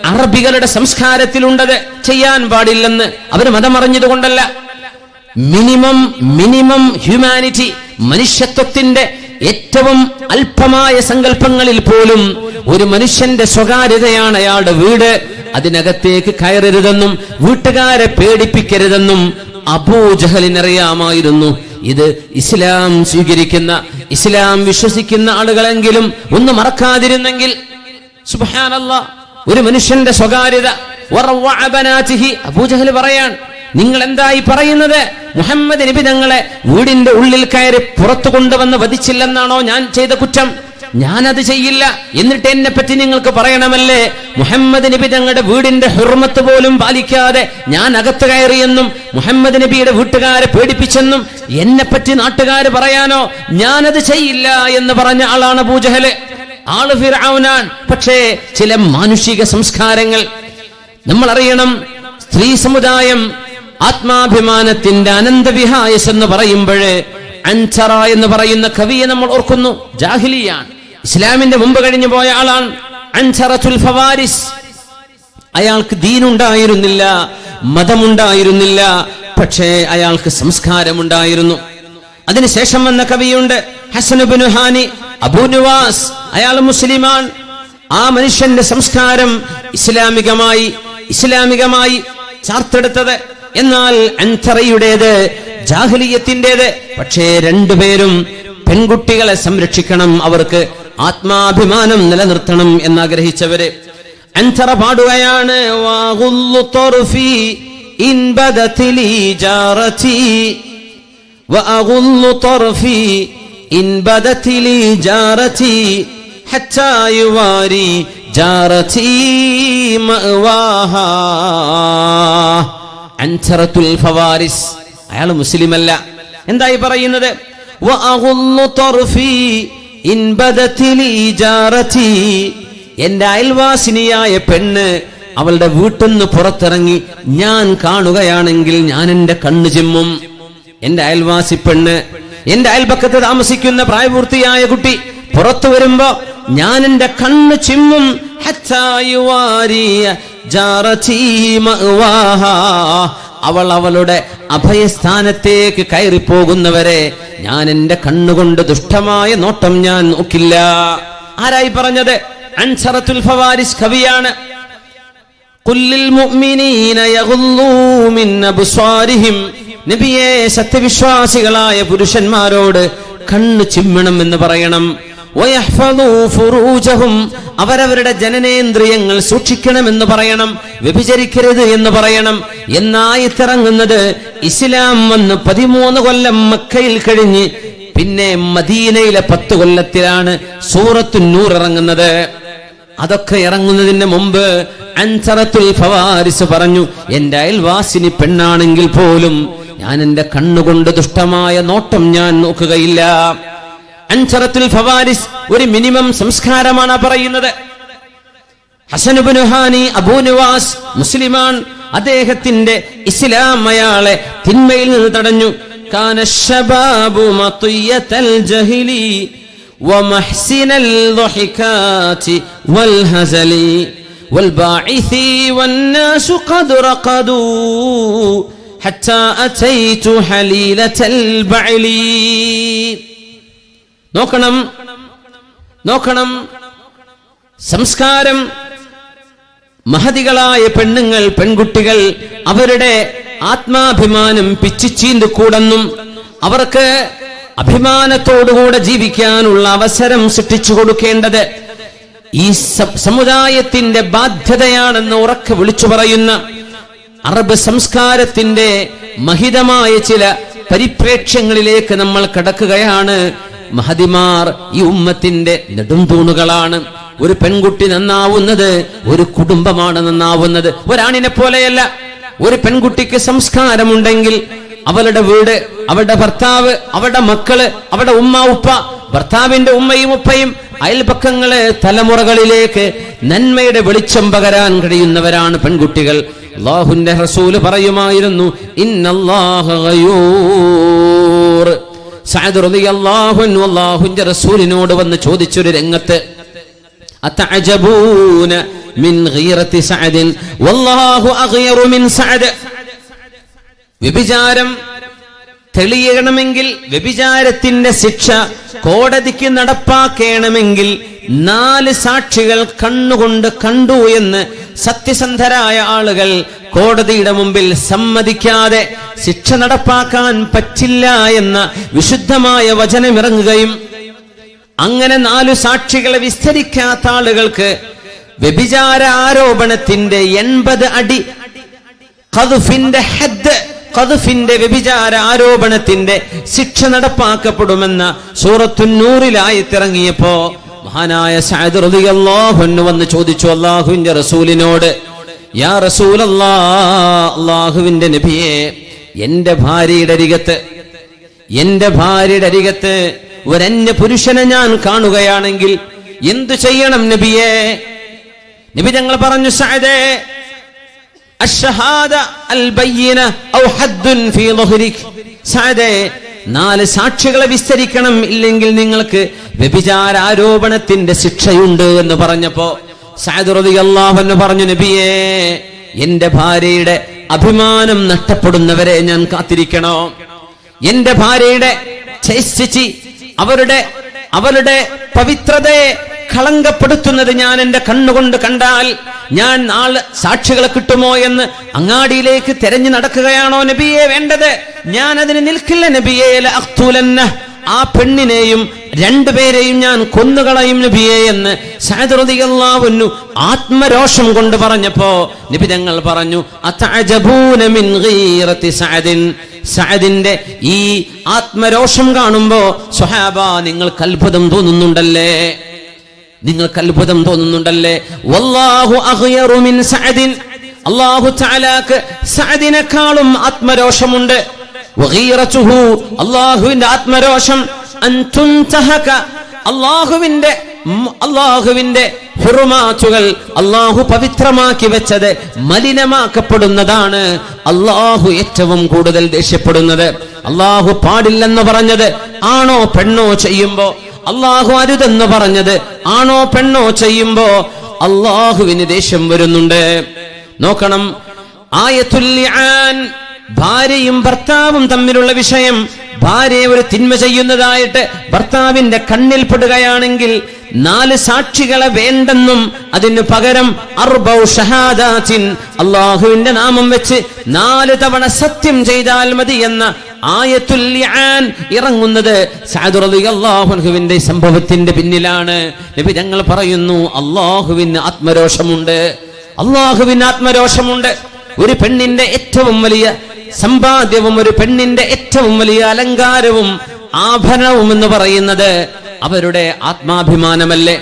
അറബികളുടെ സംസ്കാരത്തിലുണ്ടത്. ചെയ്യാൻ പാടില്ലെന്ന് അവർ മതമറിഞ്ഞതുകൊണ്ടല്ല. മിനിമം ഹ്യൂമാനിറ്റി, മനുഷ്യത്വത്തിന്റെ ഏറ്റവും അല്പമായ സങ്കല്പങ്ങളിൽ പോലും ഒരു മനുഷ്യന്റെ സ്വകാര്യതയാണ് അയാളുടെ വീട്. അതിനകത്തേക്ക് കയറരുതെന്നും വീട്ടുകാരെ പേടിപ്പിക്കരുതെന്നും അബൂജഹലിനറിയാമായിരുന്നു. ഇത് ഇസ്ലാം സ്വീകരിക്കുന്ന, ഇസ്ലാം വിശ്വസിക്കുന്ന ആളുകളെങ്കിലും ഒന്ന് മറക്കാതിരുന്നെങ്കിൽ. സുബ്ഹാനല്ലാഹ്, ഒരു മനുഷ്യന്റെ സ്വകാര്യത. അബൂജഹൽ പറയാൻ, നിങ്ങൾ എന്തായി പറയുന്നത്? മുഹമ്മദ് നബി തങ്ങളെ വീടിന്റെ ഉള്ളിൽ കയറി പുറത്തു കൊണ്ടുവന്ന് വധിച്ചില്ലെന്നാണോ ഞാൻ ചെയ്ത കുറ്റം? ഞാനത് ചെയ്യില്ല, എന്നിട്ട് എന്നെ പറ്റി നിങ്ങൾക്ക് പറയണമല്ലേ മുഹമ്മദ് നബി തങ്ങളുടെ വീടിന്റെ ഹുർമത്ത് പോലും പാലിക്കാതെ ഞാൻ അകത്ത് കയറിയെന്നും മുഹമ്മദ് നബിയുടെ വീട്ടുകാരെ പേടിപ്പിച്ചെന്നും എന്നെ പറ്റി നാട്ടുകാര് പറയാനോ? ഞാനത് ചെയ്യില്ല എന്ന് പറഞ്ഞ ആളാണ് അബൂജഹല്. ആള് ഫിർഔനാൻ. പക്ഷേ ചില മാനുഷിക സംസ്കാരങ്ങൾ നമ്മൾ അറിയണം. സ്ത്രീ സമുദായം ആത്മാഭിമാനത്തിന്റെ അനന്തവിഹായസ് എന്ന് പറയുമ്പോഴേ അൻസറ എന്ന് പറയുന്ന കവിയെ നമ്മൾ ഓർക്കുന്നു. ജാഹിലിയാണ്, ഇസ്ലാമിന്റെ മുമ്പ് കഴിഞ്ഞു പോയ ആളാണ് അൻസറത്തുൽ ഫവാരിസ്. അയാൾക്ക് ദീനുണ്ടായിരുന്നില്ല, മതമുണ്ടായിരുന്നില്ല, പക്ഷേ അയാൾക്ക് സംസ്കാരമുണ്ടായിരുന്നു. അതിനുശേഷം വന്ന കവിയുണ്ട് ഹസൻ ഇബ്നു ഹാനി അബൂ നുവാസ്. അയാൾ മുസ്ലിമാൻ. ആ മനുഷ്യന്റെ സംസ്കാരം ഇസ്ലാമികമായി ചാർത്തെടുത്തത്. എന്നാൽ അൻസറയുടേത് ജാഹിലിയത്തിൻ്റെത്. പക്ഷേ രണ്ടുപേരും പെൺകുട്ടികളെ സംരക്ഷിക്കണം, അവർക്ക് ആത്മാഭിമാനം നിലനിർത്തണം എന്നാഗ്രഹിച്ചവര്. അൻസറ പാടുകയാണ്, വഅഗുല്ലു തർഫി ഇൻ ബദത്ലി ജാറതി വഅഗുല്ലു തർഫി ഇൻ ബദത്ലി ജാറതി ഹത്താ യുവാരി ജാറതി മഅവാഹാ. അൻസറത്തുൽ ഫവാരിസ്. അയാൾ മുസ്ലിമല്ല. എന്തായി പറയുന്നത്? വഅഗുല്ലു തർഫി ഇൻ ബദത്ലി ജാറതി. എന്റെ അയൽവാസിനിയായ പെണ്ണ് അവളുടെ വീട്ടിൽ നിന്ന് പുറത്തിറങ്ങി ഞാൻ കാണുകയാണെങ്കിൽ ഞാൻ എന്റെ കണ്ണ് ചിമ്മും. എന്റെ അയൽവാസി പെണ്ണ്, എന്റെ അയൽപക്കത്ത് താമസിക്കുന്ന പ്രായപൂർത്തിയായ കുട്ടി പുറത്തു വരുമ്പോ ഞാൻ എന്റെ കണ്ണ് ചിമ്മും. ഹത്താ യുവാരി ജാറതി മഅവാഹാ. അവൾ അവളുടെ അഭയസ്ഥാനത്തേക്ക് കയറിപ്പോകുന്നവരെ ഞാൻ എന്റെ കണ്ണുകൊണ്ട് ദുഷ്ടമായ നോട്ടം ഞാൻ നോക്കില്ല. ആരായി പറഞ്ഞത്? അൻസറത്തുൽ ഫവാരിസ് കവിയാണ്. ഖുല്ലിൽ മുഅ്മിനീന യഗുല്ലൂ മിൻ അബ്സാരിഹിം. നബിയെ, സത്യവിശ്വാസികളായ പുരുഷന്മാരോട് കണ്ണ് ചിമ്മണം എന്ന് പറയണം. വയഹ്ഫദൂ ഫുറൂജഹും. അവരവരുടെ ജനനേന്ദ്രിയങ്ങൾ സൂക്ഷിക്കണമെന്ന് പറയണം, വ്യഭിചരിക്കരുത് എന്ന് പറയണം. എന്നായിത്തിറങ്ങുന്നത് ഇസ്ലാം വന്ന് 13 കൊല്ലം മക്കയിൽ കഴിഞ്ഞ് പിന്നെ മദീനയിലെ 10 കൊല്ലത്തിലാണ് സൂറത്തുൻ നൂർ ഇറങ്ങുന്നത്. അതൊക്കെ ഇറങ്ങുന്നതിന് മുമ്പ് അൻസറത്തുൽ ഫവാരിസ് പറഞ്ഞു, എന്റെ അയൽവാസിനി പെണ്ണാണെങ്കിൽ പോലും ഞാൻ എന്റെ കണ്ണുകൊണ്ട് ദുഷ്ടമായ നോട്ടം ഞാൻ നോക്കുകയില്ല. അൻസറത്തുൽ ഫവാരിസ് ഒരു മിനിമം സംസ്കാരമാണ് പറയുന്നത്. ഹസൻ ഇബ്നു ഹാനി അബൂ നുവാസ് മുസ്ലിമാൻ. അദ്ദേഹത്തിന്റെ ഇസ്ലാം അയാളെ തിന്മയിൽ നിന്ന് തടഞ്ഞു. കാന ശബാബു മതിയതൽ ജഹിലി വമഹ്സിനൽ ളഹികാതി വൽഹസലി വൽബാഇസി വന്നാസു ഖദ് റഖദൂ ഹത്താ അതൈതു ഹലീലതൽ ബഅലി. നോക്കണം സംസ്കാരം. മഹതികളായ പെണ്ണുങ്ങൾ, പെൺകുട്ടികൾ അവരുടെ ആത്മാഭിമാനം പിച്ചിച്ചീന്തു കൂടെന്നും അവർക്ക് അഭിമാനത്തോടുകൂടെ ജീവിക്കാനുള്ള അവസരം സൃഷ്ടിച്ചു കൊടുക്കേണ്ടത് ഈ സമുദായത്തിന്റെ ബാധ്യതയാണെന്ന് ഉറക്കെ വിളിച്ചു പറയുന്ന അറബ് സംസ്കാരത്തിന്റെ മഹിതമായ ചില പരിപ്രേക്ഷ്യങ്ങളിലേക്ക് നമ്മൾ കടക്കുകയാണ്. മഹദിമാർ ഈ ഉമ്മത്തിന്റെ നെടുംതൂണുകളാണ്. ഒരു പെൺകുട്ടി നന്നാവുന്നത് ഒരു കുടുംബമാണ് നന്നാവുന്നത്, ഒരാണിനെ പോലെയല്ല. ഒരു പെൺകുട്ടിക്ക് സംസ്കാരമുണ്ടെങ്കിൽ അവളുടെ വീട്, അവളുടെ ഭർത്താവ്, അവളുടെ മക്കള്, അവളുടെ ഉമ്മ ഉപ്പ, ഭർത്താവിന്റെ ഉമ്മയും ഉപ്പയും, അയൽപക്കങ്ങള്, തലമുറകളിലേക്ക് നന്മയുടെ വെളിച്ചം പകരാൻ കഴിയുന്നവരാണ് പെൺകുട്ടികൾ. അല്ലാഹുവിന്റെ റസൂല് പറയുമായിരുന്നു, ഇന്നല്ലാഹ ഗയൂർ. സഅദ് റളിയല്ലാഹു അൻഹു അല്ലാഹുവിന്റെ റസൂലിനോട് വന്ന് ചോദിച്ചൊരു രംഗത്ത്, അതഅജബൂന മിൻ ഗീറത്തി സഅദിൻ വല്ലാഹു അഗ്യറു മിൻ സഅദ്. വ്യഭിചാരം തെളിയണമെങ്കിൽ, വ്യഭിചാരത്തിന്റെ ശിക്ഷ കോടതിക്ക് നടപ്പാക്കണമെങ്കിൽ 4 സാക്ഷികൾ കണ്ണുകൊണ്ട് കണ്ടു എന്ന് സത്യസന്ധരായ ആളുകൾ കോടതിയുടെ മുമ്പിൽ സമ്മതിക്കാതെ ശിക്ഷ നടപ്പാക്കാൻ പറ്റില്ല എന്ന വിശുദ്ധമായ വചനമിറങ്ങുകയും അങ്ങനെ 4 സാക്ഷികളെ വിസ്തരിക്കാത്ത ആളുകൾക്ക് വ്യഭിചാര ആരോപണത്തിന്റെ 80 അടി ഖദ്ഫിന്റെ വ്യഭിചാര ആരോപണത്തിന്റെ ശിക്ഷ നടപ്പാക്കപ്പെടുമെന്ന സൂറത്തുൻ നൂറിലായിത്തിറങ്ങിയപ്പോ മഹാനായ സഅദ് റളിയല്ലാഹു അൻഹു വന്ന് ചോദിച്ചു അല്ലാഹുവിന്റെ റസൂലിനോട്, യാ റസൂലല്ലാഹ്, അല്ലാഹുവിന്റെ നബിയേ, എന്റെ ഭാര്യയുടെ അരികത്ത് ഒരന്യ പുരുഷനെ ഞാൻ കാണുകയാണെങ്കിൽ എന്തു ചെയ്യണം നബിയേ? നബി തങ്ങൾ പറഞ്ഞു, സഅദേ, അശ്ശഹാദ അൽ ബയ്യിന ഔ ഹദ്ദുൻ ഫീ ളുഹ്രിക്. സഅദേ, 4 സാക്ഷികളെ വിസ്തരിക്കണം, ഇല്ലെങ്കിൽ നിങ്ങൾക്ക് വ്യഭിചാര ആരോപണത്തിന്റെ ശിക്ഷയുണ്ട് എന്ന് പറഞ്ഞപ്പോ സഅദ് റളിയല്ലാഹു അൻഹു പറഞ്ഞു, നബിയേ, എന്റെ ഭാര്യയുടെ അഭിമാനം നഷ്ടപ്പെടുന്നവരെ ഞാൻ കാത്തിരിക്കണോ? എന്റെ ഭാര്യയുടെ ചൈസ്റ്റിറ്റി, അവരുടെ പവിത്രതയെ കളങ്കപ്പെടുത്തുന്നത് ഞാൻ എന്റെ കണ്ണുകൊണ്ട് കണ്ടാൽ ഞാൻ നാളെ സാക്ഷികളെ കിട്ടുമോ എന്ന് അങ്ങാടിയിലേക്ക് തെരഞ്ഞു നടക്കുകയാണോ നബിയെ വേണ്ടത്? ഞാൻ അതിന് നിൽക്കില്ല നബിയെ. ലഅഖ്തുലന്ന, ആ പെണ്ണിനെയും 2 പേരെയും ഞാൻ കൊന്നുകളയും നബിയെ എന്ന് സഅദ് റളിയല്ലാഹു അൻഹു ആത്മരോഷം കൊണ്ട് പറഞ്ഞപ്പോ നബി തങ്ങൾ പറഞ്ഞു, അതഅജബൂന മിൻ ഗീറത്തി സഅദിൻ. സഅദിന്റെ ഈ ആത്മരോഷം കാണുമ്പോ സ്വഹാബ നിങ്ങൾക്ക് അത്ഭുതം തോന്നുന്നുണ്ടല്ലേ? വല്ലാഹു അഗ്യറു മിൻ സഅദിൻ. അല്ലാഹു തആലാക്ക് സഅദിനെക്കാളും ആത്മരോഷമുണ്ട്. വഗീറതുഹു, അല്ലാഹുവിന്റെ ആത്മരോഷം, അൻ തുൻതഹക, അല്ലാഹുവിന്റെ ഹുറുമാത്തുകൾ, അല്ലാഹു പവിത്രമാക്കി വെച്ചത് മലിനമാക്കപ്പെടുന്നതാണ് അല്ലാഹു ഏറ്റവും കൂടുതൽ ദേഷ്യപ്പെടുന്നത്. അല്ലാഹു പാടില്ലെന്ന് പറഞ്ഞത് ആണോ പെണ്ണോ ചെയ്യുമ്പോ, അല്ലാഹു അരുതെന്ന് പറഞ്ഞത് ആണോ പെണ്ണോ ചെയ്യുമ്പോ അല്ലാഹുവിന് ദേഷ്യം വരുന്നുണ്ട്. നോക്കണം, ആയത്തുൽ ലിആൻ, ഭാര്യയും ഭർത്താവും തമ്മിലുള്ള വിഷയം. ഭാര്യ ഒരു തിന്മ ചെയ്യുന്നതായിട്ട് ഭർത്താവിന്റെ കണ്ണിൽ പെടുകയാണെങ്കിൽ 4 സാക്ഷികളെ വേണ്ടെന്നും അതിനു പകരം അർബഉ ഷഹാദാത്തിൻ, അല്ലാഹുവിന്റെ നാമം വെച്ച് 4 തവണ സത്യം ചെയ്താൽ മതി എന്ന ആയത്തുൽ ലിആൻ ഇറങ്ങുന്നത് സഅദ് റളിയല്ലാഹു അൻഹുവിന്റെ സംഭവത്തിന്റെ പിന്നിലാണ്. നബി തങ്ങൾ പറയുന്നു, അല്ലാഹുവിന് ആത്മരോഷമുണ്ട്. ഒരു പെണ്ണിന്റെ ഏറ്റവും വലിയ സമ്പാദ്യവും ഒരു പെണ്ണിന്റെ ഏറ്റവും വലിയ അലങ്കാരവും ആഭരണവും എന്ന് പറയുന്നത് അവരുടെ ആത്മാഭിമാനമല്ലേ?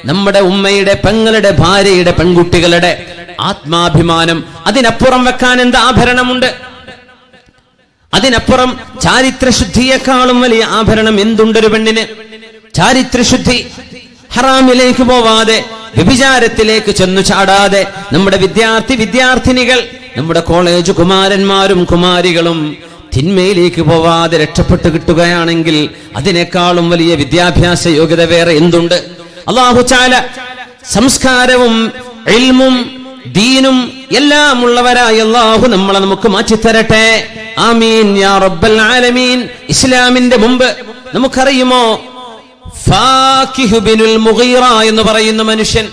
നമ്മുടെ ഉമ്മയുടെ, പെങ്ങളുടെ, ഭാര്യയുടെ, പെൺകുട്ടികളുടെ ആത്മാഭിമാനം. അതിനപ്പുറം വെക്കാൻ എന്ത് ആഭരണമുണ്ട്? അതിനപ്പുറം ചാരിത്രശുദ്ധിയെക്കാളും വലിയ ആഭരണം എന്തുണ്ടൊരു പെണ്ണിന്? ചാരിത്രശുദ്ധി. ഹറാമിലേക്ക് പോവാതെ, വ്യഭിചാരത്തിലേക്ക് ചെന്നു ചാടാതെ നമ്മുടെ വിദ്യാർത്ഥിനികൾ, നമ്മുടെ കോളേജ് കുമാരന്മാരും കുമാരികളും തിന്മയിലേക്ക് പോവാതെ രക്ഷപ്പെട്ടു കിട്ടുകയാണെങ്കിൽ അതിനേക്കാളും വലിയ വിദ്യാഭ്യാസ യോഗ്യത വേറെ എന്തുണ്ട്? അല്ലാഹു തആല സംസ്കാരവും ഇൽമും ദീനും എല്ലാം ഉള്ളവരായ അല്ലാഹു നമ്മളെ നമുക്ക് മാറ്റിത്തരട്ടെ. ആമീൻ യാ റബ്ബൽ ആലമീൻ. ഇസ്ലാമിന്റെ മുമ്പ് നമുക്കറിയുമോ, ഫാക്കിഹ് ബിനുൽ മുഗീറ എന്ന് പറയുന്ന മനുഷ്യൻ,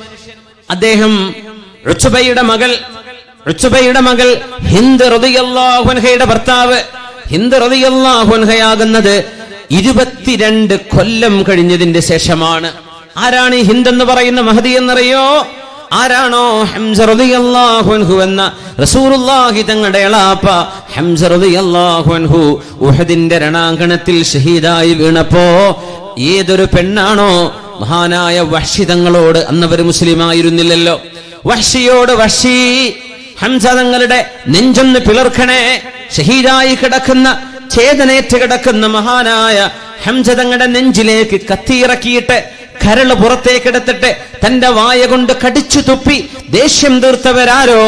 അദ്ദേഹം ഉത്ബയുടെ മകൾ ഹിന്ദ് റളിയല്ലാഹു അൻഹയുടെ ഭർത്താവ്. ഹിന്ദ് റളിയല്ലാഹു അൻഹയാകുന്നത് 22 കൊല്ലം കഴിഞ്ഞതിന്റെ ശേഷമാണ്. ആരാണ് ഈ ഹിന്ദ് എന്ന് പറയുന്ന മഹദി എന്നറിയോ? ആരാണോ ഹംസ റളിയല്ലാഹു അൻഹു എന്ന റസൂലുള്ളാഹി തങ്ങളുടെ എളാപ്പ ഹംസ റളിയല്ലാഹു അൻഹു ഉഹദിന്റെ രണാങ്കണത്തിൽ ഷഹീദായി വീണപ്പോ ഏതൊരു പെണ്ണാണോ മഹാനായ വഹ്ശി തങ്ങളോട്, അന്നവർ മുസ്ലിമായിരുന്നില്ലല്ലോ, വഹ്ശിയോട്, വഹ്ശി, ഹംസ തങ്ങളുടെ നെഞ്ചൊന്ന് പിളർക്കണേ, ഷഹീദായി കിടക്കുന്ന, ഛേദനേറ്റ് കിടക്കുന്ന മഹാനായ ഹംസ തങ്ങളുടെ നെഞ്ചിലേക്ക് കത്തിയിറക്കിയിട്ട് കരള് പുറത്തേക്കെടുത്തിട്ട് തന്റെ വായ കൊണ്ട് കടിച്ചു തുപ്പി ദേഷ്യം തീർത്തവരാരോ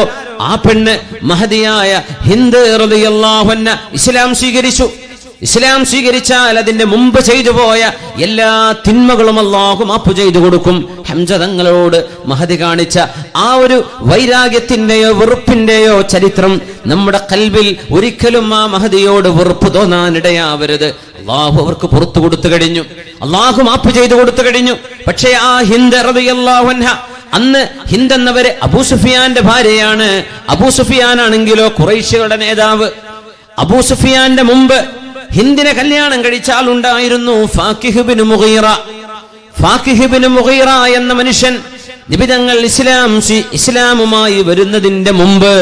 ആ പെണ്ണ് മഹദിയായ ഹിന്ദ് റളിയല്ലാഹു അൻഹ ഇസ്ലാം സ്വീകരിച്ചു. ഇസ്ലാം സ്വീകരിച്ചാൽ അതിന്റെ മുമ്പ് ചെയ്തു പോയ എല്ലാ തിന്മകളും അല്ലാഹു മാപ്പ് ചെയ്തു കൊടുക്കും. ഹംസ തങ്ങളോട് മഹദി കാണിച്ച ആ ഒരു വൈരാഗ്യത്തിന്റെയോ വെറുപ്പിന്റെയോ ചരിത്രം നമ്മുടെ ഖൽബിൽ ഒരിക്കലും ആ മഹദിയോട് വെറുപ്പ് തോന്നാനിടയാവരുത്. അല്ലാഹു അവർക്ക് പുറത്തു കൊടുത്തു കഴിഞ്ഞു, അല്ലാഹു മാപ്പ് ചെയ്തു കൊടുത്തു കഴിഞ്ഞു. പക്ഷേ ആ ഹിന്ദ് റളിയല്ലാഹു അൻഹ, അന്ന് ഹിന്ദ് എന്നവര് അബൂ സുഫിയാന്റെ ഭാര്യയാണ്. അബൂ സുഫിയാനാണെങ്കിലോ ഖുറൈശികളുടെ നേതാവ്. അബൂ സുഫിയാന്റെ മുമ്പ് ഹിന്ദിനെ കല്യാണം കഴിച്ച ആളുണ്ടായിരുന്നു, ഫാക്കിഹ് ഇബ്നു മുഗീറ. ഫാക്കിഹ് ഇബ്നു മുഗീറ എന്ന മനുഷ്യൻ നബി തങ്ങൾ ഇസ്ലാമുമായി വരുന്നതിന്റെ മുമ്പ്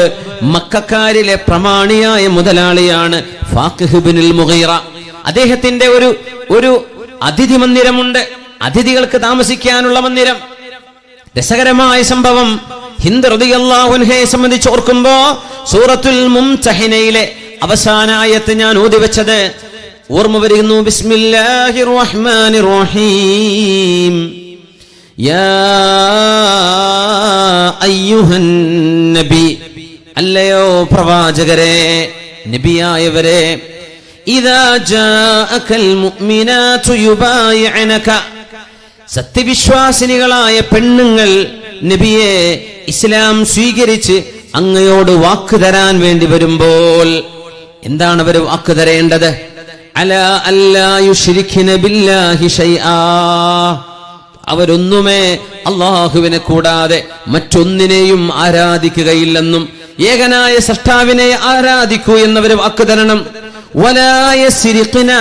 മക്കക്കാരിലെ പ്രമാണിയായ മുതലാളിയാണ് ഫാക്കിഹ് ഇബ്നുൽ മുഗീറ. അദ്ദേഹത്തിന്റെ ഒരു അതിഥി മന്ദിരമുണ്ട്, അതിഥികൾക്ക് താമസിക്കാനുള്ള മന്ദിരം. രസകരമായ സംഭവം ഹിന്ദ് റളിയല്ലാഹു അൻഹയെ സംബന്ധിച്ച് ഓർക്കുമ്പോ സൂറത്തുൽ മുംതഹിനയിലെ അവസാന ആയത്ത് ഞാൻ ഓതിവെച്ചത് ഓർമ്മ വരുന്നു. ബിസ്മില്ലാഹിർ റഹ്മാനിർ റഹീം. യാ അയ്യുഹൻ നബി, അല്ലയോ പ്രവാചകരെ, നബിയായവരെ, ഇദാ ജാഅകൽ മുഅ്മിനാതു യുബായിഅനക, സത്യവിശ്വാസിനികളായ പെണ്ണുങ്ങൾ നബിയെ ഇസ്ലാം സ്വീകരിച്ച് അങ്ങയോട് വാക്ക് തരാൻ വേണ്ടി വരുമ്പോൾ എന്താണ് അവർ വാക്ക് തരേണ്ടത്? അലാ അല്ലാ യുശ്രിക്ന ബില്ലാഹി ശൈആ, അവരൊന്നുമേ അല്ലാഹുവിനെ കൂടാതെ മറ്റൊന്നിനെയും ആരാധിക്കുകയില്ലെന്നും ഏകനായ സൃഷ്ടാവിനെ ആരാധിക്കൂ എന്നവർ വാക്ക് തരണം. വലാ യസ്രിഖ്ന,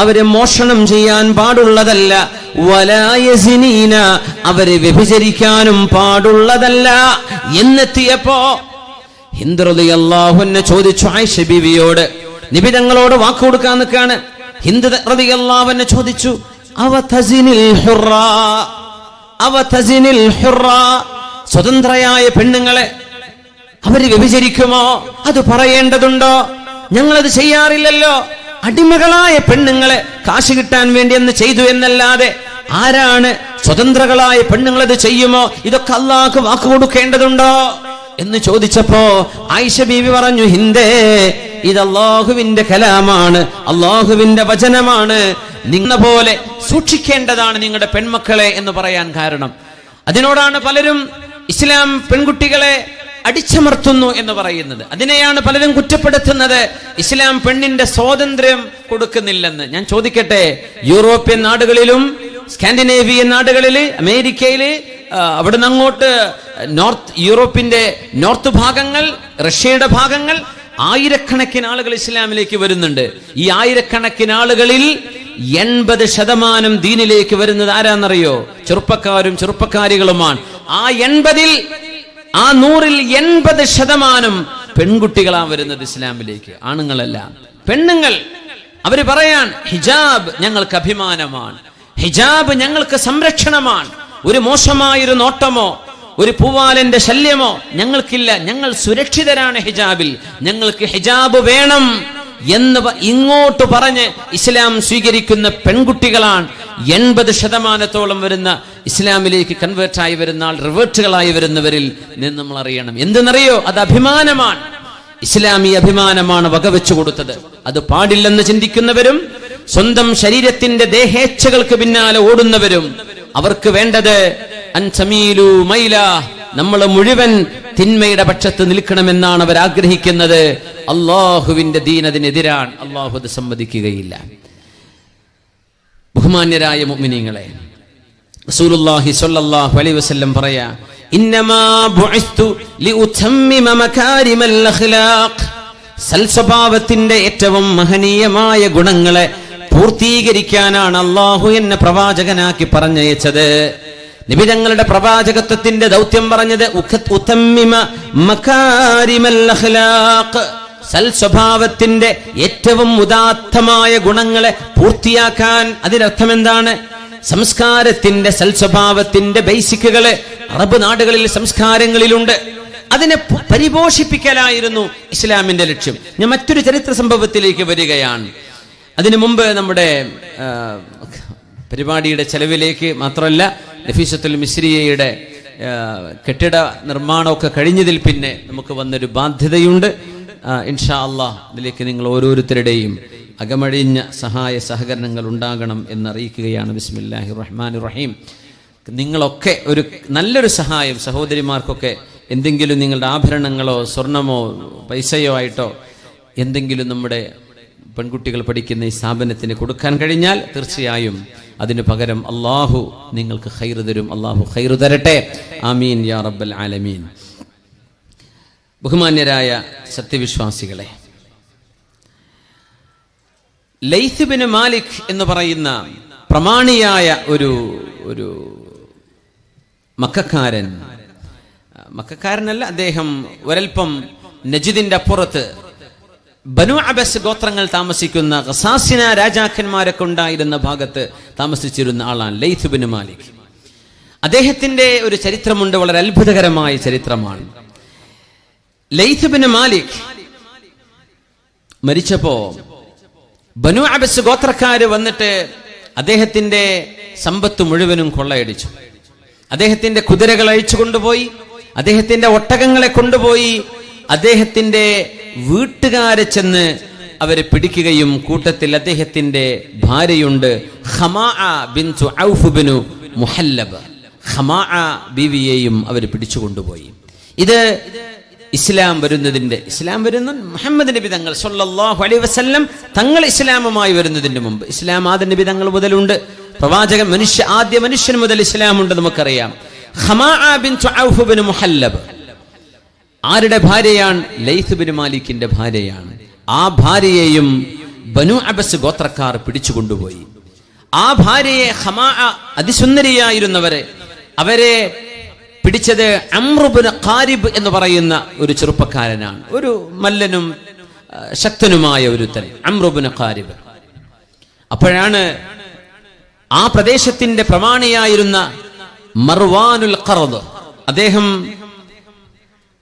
അവരെ മോഷണം ചെയ്യാൻ പാടുള്ളതല്ല. വലാ യസ്നീന, അവരെ വ്യഭിചരിക്കാനും പാടുള്ളതല്ല എന്നെത്തിയപ്പോ ഹിന്ദ് റളിയല്ലാഹു അൻഹ ചോദിച്ചു ആയിഷ ബീവിയോട്, നബി തങ്ങളോട് വാക്ക് കൊടുക്കാൻ നിൽക്കാണ്. ഹിന്ദ് റളിയല്ലാഹു അൻഹ ചോദിച്ചു, അവ തസിനിൽ ഹുറ, അവ തസിനിൽ ഹുറ, സ്വതന്ത്രയായ പെണ്ണുങ്ങളെ അവര് വ്യഭിചരിക്കുമോ? അത് പറയേണ്ടതുണ്ടോ? ഞങ്ങളത് ചെയ്യാറില്ലല്ലോ. അടിമകളായ പെണ്ണുങ്ങളെ കാശ് കിട്ടാൻ വേണ്ടി എന്ന് ചെയ്തു എന്നല്ലാതെ ആരാണ് സ്വതന്ത്രകളായ പെണ്ണുങ്ങളത് ചെയ്യുമോ? ഇതൊക്കെ അല്ലാഹു വാക്ക് കൊടുക്കേണ്ടതുണ്ടോ എന്ന് ചോദിച്ചപ്പോ ആയിഷ ബീവി പറഞ്ഞു, ഹിന്ദേ, ഇത് അല്ലാഹുവിന്റെ കലാമാണ്, അല്ലാഹുവിന്റെ വചനമാണ്. നിങ്ങളെ പോലെ സൂക്ഷിക്കേണ്ടതാണ് നിങ്ങളുടെ പെൺമക്കളെ എന്ന് പറയാൻ കാരണം. അതിനോടാണ് പലരും ഇസ്ലാം പെൺകുട്ടികളെ അടിച്ചമർത്തുന്നു എന്ന് പറയുന്നത്. അതിനെയാണ് പലരും കുറ്റപ്പെടുത്തുന്നത്, ഇസ്ലാം പെണ്ണിന്റെ സ്വാതന്ത്ര്യം കൊടുക്കുന്നില്ലെന്ന്. ഞാൻ ചോദിക്കട്ടെ, യൂറോപ്യൻ നാടുകളിലും സ്കാൻഡിനേവിയൻ നാടുകളില്, അമേരിക്കയില്, അവിടുന്ന് അങ്ങോട്ട് യൂറോപ്പിന്റെ നോർത്ത് ഭാഗങ്ങൾ, റഷ്യയുടെ ഭാഗങ്ങൾ, ആയിരക്കണക്കിന് ആളുകൾ ഇസ്ലാമിലേക്ക് വരുന്നുണ്ട്. ഈ ആയിരക്കണക്കിന് ആളുകളിൽ 80% ദീനിലേക്ക് വരുന്നത് ആരാന്നറിയോ? ചെറുപ്പക്കാരും ചെറുപ്പക്കാരികളുമാണ്. ആ 80-ൽ, ആ 100-ൽ 80% പെൺകുട്ടികളാണ് വരുന്നത് ഇസ്ലാമിലേക്ക്, ആണുങ്ങളല്ല. പെണ്ണുങ്ങൾ അവര് പറയാൻ, ഹിജാബ് ഞങ്ങൾക്ക് അഭിമാനമാണ്, ഹിജാബ് ഞങ്ങൾക്ക് സംരക്ഷണമാണ്. ഒരു മോശമായൊരു നോട്ടമോ ഒരു പൂവാലന്റെ ശല്യമോ ഞങ്ങൾക്കില്ല, ഞങ്ങൾ സുരക്ഷിതരാണ് ഹിജാബിൽ, ഞങ്ങൾക്ക് ഹിജാബ് വേണം എന്ന് ഇങ്ങോട്ട് പറഞ്ഞ് ഇസ്ലാം സ്വീകരിക്കുന്ന പെൺകുട്ടികളാണ് 80% വരുന്ന ഇസ്ലാമിലേക്ക് കൺവേർട്ടായി വരുന്ന ആൾ, റിവേർട്ടുകളായി വരുന്നവരിൽ നിന്ന് നമ്മൾ അറിയണം. എന്തെന്നറിയോ? അത് അഭിമാനമാണ്, ഇസ്ലാമി അഭിമാനമാണ് വകവെച്ചു കൊടുത്തത്. അത് പാടില്ലെന്ന് ചിന്തിക്കുന്നവരും സ്വന്തം ശരീരത്തിന്റെ ദേഹേച്ഛകൾക്ക് പിന്നാലെ ഓടുന്നവരും അവർക്ക് വേണ്ടത് അൻസമീലു മൈല, നമ്മൾ മുഴുവൻ തിന്മയുടെ പക്ഷത്ത് നിൽക്കണമെന്നാണ് അവർ ആഗ്രഹിക്കുന്നത്. അള്ളാഹുവിന്റെ ദീൻ അതിനെതിരാണ്, അള്ളാഹു അത് സമ്മതിക്കുകയില്ല. ബഹുമാന്യരായ മുഅ്മിനീങ്ങളെ, റസൂലുള്ളാഹി സ്വല്ലല്ലാഹു അലൈഹി വസല്ലം പറയാ, ഇന്നമാ ബുഇസ്തു ലിഉതമ്മിമ മകാരിമൽ അഖ്ലാഖ്, സൽസ്വഭാവത്തിന്റെ ഏറ്റവും മഹനീയമായ ഗുണങ്ങളെ പൂർത്തീകരിക്കാനാണ് അള്ളാഹു എന്നെ പ്രവാചകനാക്കി പറഞ്ഞയച്ചത്. നബി തങ്ങളുടെ പ്രവാചകത്വത്തിന്റെ ദൗത്യം പറഞ്ഞത് ഉതമ്മിമ മകാരിമൽ അഖ്ലാഖ്, സൽസ്വഭാവത്തിന്റെ ഏറ്റവും ഉദാത്തമായ ഗുണങ്ങളെ പൂർത്തിയാക്കാൻ. അതിനർത്ഥം എന്താണ്? സംസ്കാരത്തിന്റെ, സൽസ്വഭാവത്തിന്റെ ബേസിക്കുകള് അറബ് നാടുകളിൽ സംസ്കാരങ്ങളിലുണ്ട്. അതിനെ പരിപോഷിപ്പിക്കലായിരുന്നു ഇസ്ലാമിന്റെ ലക്ഷ്യം. ഞാൻ മറ്റൊരു ചരിത്ര സംഭവത്തിലേക്ക് വരികയാണ്. അതിനു മുമ്പ് നമ്മുടെ പരിപാടിയുടെ ചെലവിലേക്ക് മാത്രമല്ല, നഫീസത്തുൽ മിസ്രിയയുടെ കെട്ടിട നിർമ്മാണമൊക്കെ കഴിഞ്ഞതിൽ പിന്നെ നമുക്ക് വന്നൊരു ബാധ്യതയുണ്ട്. ഇൻഷാ അല്ലാഹ് ഇതിലേക്ക് നിങ്ങൾ ഓരോരുത്തരുടെയും അകമഴിഞ്ഞ സഹായ സഹകരണങ്ങൾ ഉണ്ടാകണം എന്നറിയിക്കുകയാണ്. ബിസ്മില്ലാഹിർ റഹ്മാനിർ റഹീം. നിങ്ങളൊക്കെ ഒരു നല്ലൊരു സഹായം സഹോദരിമാർക്കൊക്കെ എന്തെങ്കിലും നിങ്ങളുടെ ആഭരണങ്ങളോ സ്വർണമോ പൈസയോ ആയിട്ടോ എന്തെങ്കിലും നമ്മുടെ പെൺകുട്ടികൾ പഠിക്കുന്ന ഈ സ്ഥാപനത്തിന് കൊടുക്കാൻ കഴിഞ്ഞാൽ തീർച്ചയായും അതിന് പകരം അള്ളാഹു നിങ്ങൾക്ക് ഖൈർ തരും. അള്ളാഹു ഖൈർ തരട്ടെ. ആമീൻ യാ റബ്ബൽ ആലമീൻ. ബഹുമാന്യരായ സത്യവിശ്വാസികളെ, ലൈത്ത് ബിൻ മാലിക് എന്ന് പറയുന്ന പ്രമാണിയായ ഒരു മക്കക്കാരനല്ല, അദ്ദേഹം ഒരൽപ്പം നജിദിന്റെ അപ്പുറത്ത് ബനു അബസ് ഗോത്രങ്ങൾ താമസിക്കുന്ന ഖസാസിന രാജാക്കന്മാരൊക്കെ ഉണ്ടായിരുന്ന ഭാഗത്ത് താമസിച്ചിരുന്ന ആളാണ് ലൈത്ത് ബിൻ മാലിക്. അദ്ദേഹത്തിന്റെ ഒരു ചരിത്രമുണ്ട്, വളരെ അത്ഭുതകരമായ ചരിത്രമാണ്. ലൈത്ത് ബിൻ മാലിക് മരിച്ചപ്പോ ബനു അബസ് ഗോത്രക്കാര് വന്നിട്ട് അദ്ദേഹത്തിന്റെ സമ്പത്ത് മുഴുവനും കൊള്ളയടിച്ചു. അദ്ദേഹത്തിന്റെ കുതിരകൾ അഴിച്ചു കൊണ്ടുപോയി, അദ്ദേഹത്തിന്റെ ഒട്ടകങ്ങളെ കൊണ്ടുപോയി, അദ്ദേഹത്തിന്റെ വീട്ടുകാരെ ചെന്ന് അവരെ പിടിക്കുകയും കൂട്ടത്തിൽ അദ്ദേഹത്തിന്റെ ഭാര്യയുണ്ട് ഖമാഅ ബിൻതു ഔഫ് ബിനു മുഹല്ലബ്, ഖമാഅ ബീവിയെയും അവർ പിടിച്ചുകൊണ്ടുപോയി. ഇത് ഇസ്ലാം വരുന്ന മുഹമ്മദ് നബി തങ്ങൾ സല്ലല്ലാഹു അലൈഹി വസല്ലം തങ്ങൾ ഇസ്ലാമുമായി വരുന്നതിന് മുമ്പ്, ഇസ്ലാം ആദ്യ നബി തങ്ങൾ മുതലുണ്ട്, പ്രവാചകൻ ആദ്യ മനുഷ്യൻ മുതൽ ഇസ്ലാമുണ്ട് നമുക്കറിയാം. ഖമാഅ ബിൻതു ഔഫ് ബിനു മുഹല്ലബ് ആരുടെ ഭാര്യയാണ്? ലൈത്ത് ബിൻ മാലിക്കിന്റെ ഭാര്യയാണ്. ആ ഭാര്യയെയും ബനു അബസ് ഗോത്രക്കാർ പിടിച്ചുകൊണ്ടുപോയി. ആ ഭാര്യയെ ഖമാഅ അതിസുന്ദരിയായിരുന്നവരെ അവരെ പിടിച്ചത് അംർ ഇബ്നു ഖാരിബ് എന്ന് പറയുന്ന ഒരു ചെറുപ്പക്കാരനാണ്, ഒരു മല്ലനും ശക്തനുമായ ഒരുത്തൻ, അംർ ഇബ്നു ഖാരിബ്. അപ്പോഴാണ് ആ പ്രദേശത്തിന്റെ പ്രമാണിയായിരുന്ന മർവാനുൽ ഖർദ്, അദ്ദേഹം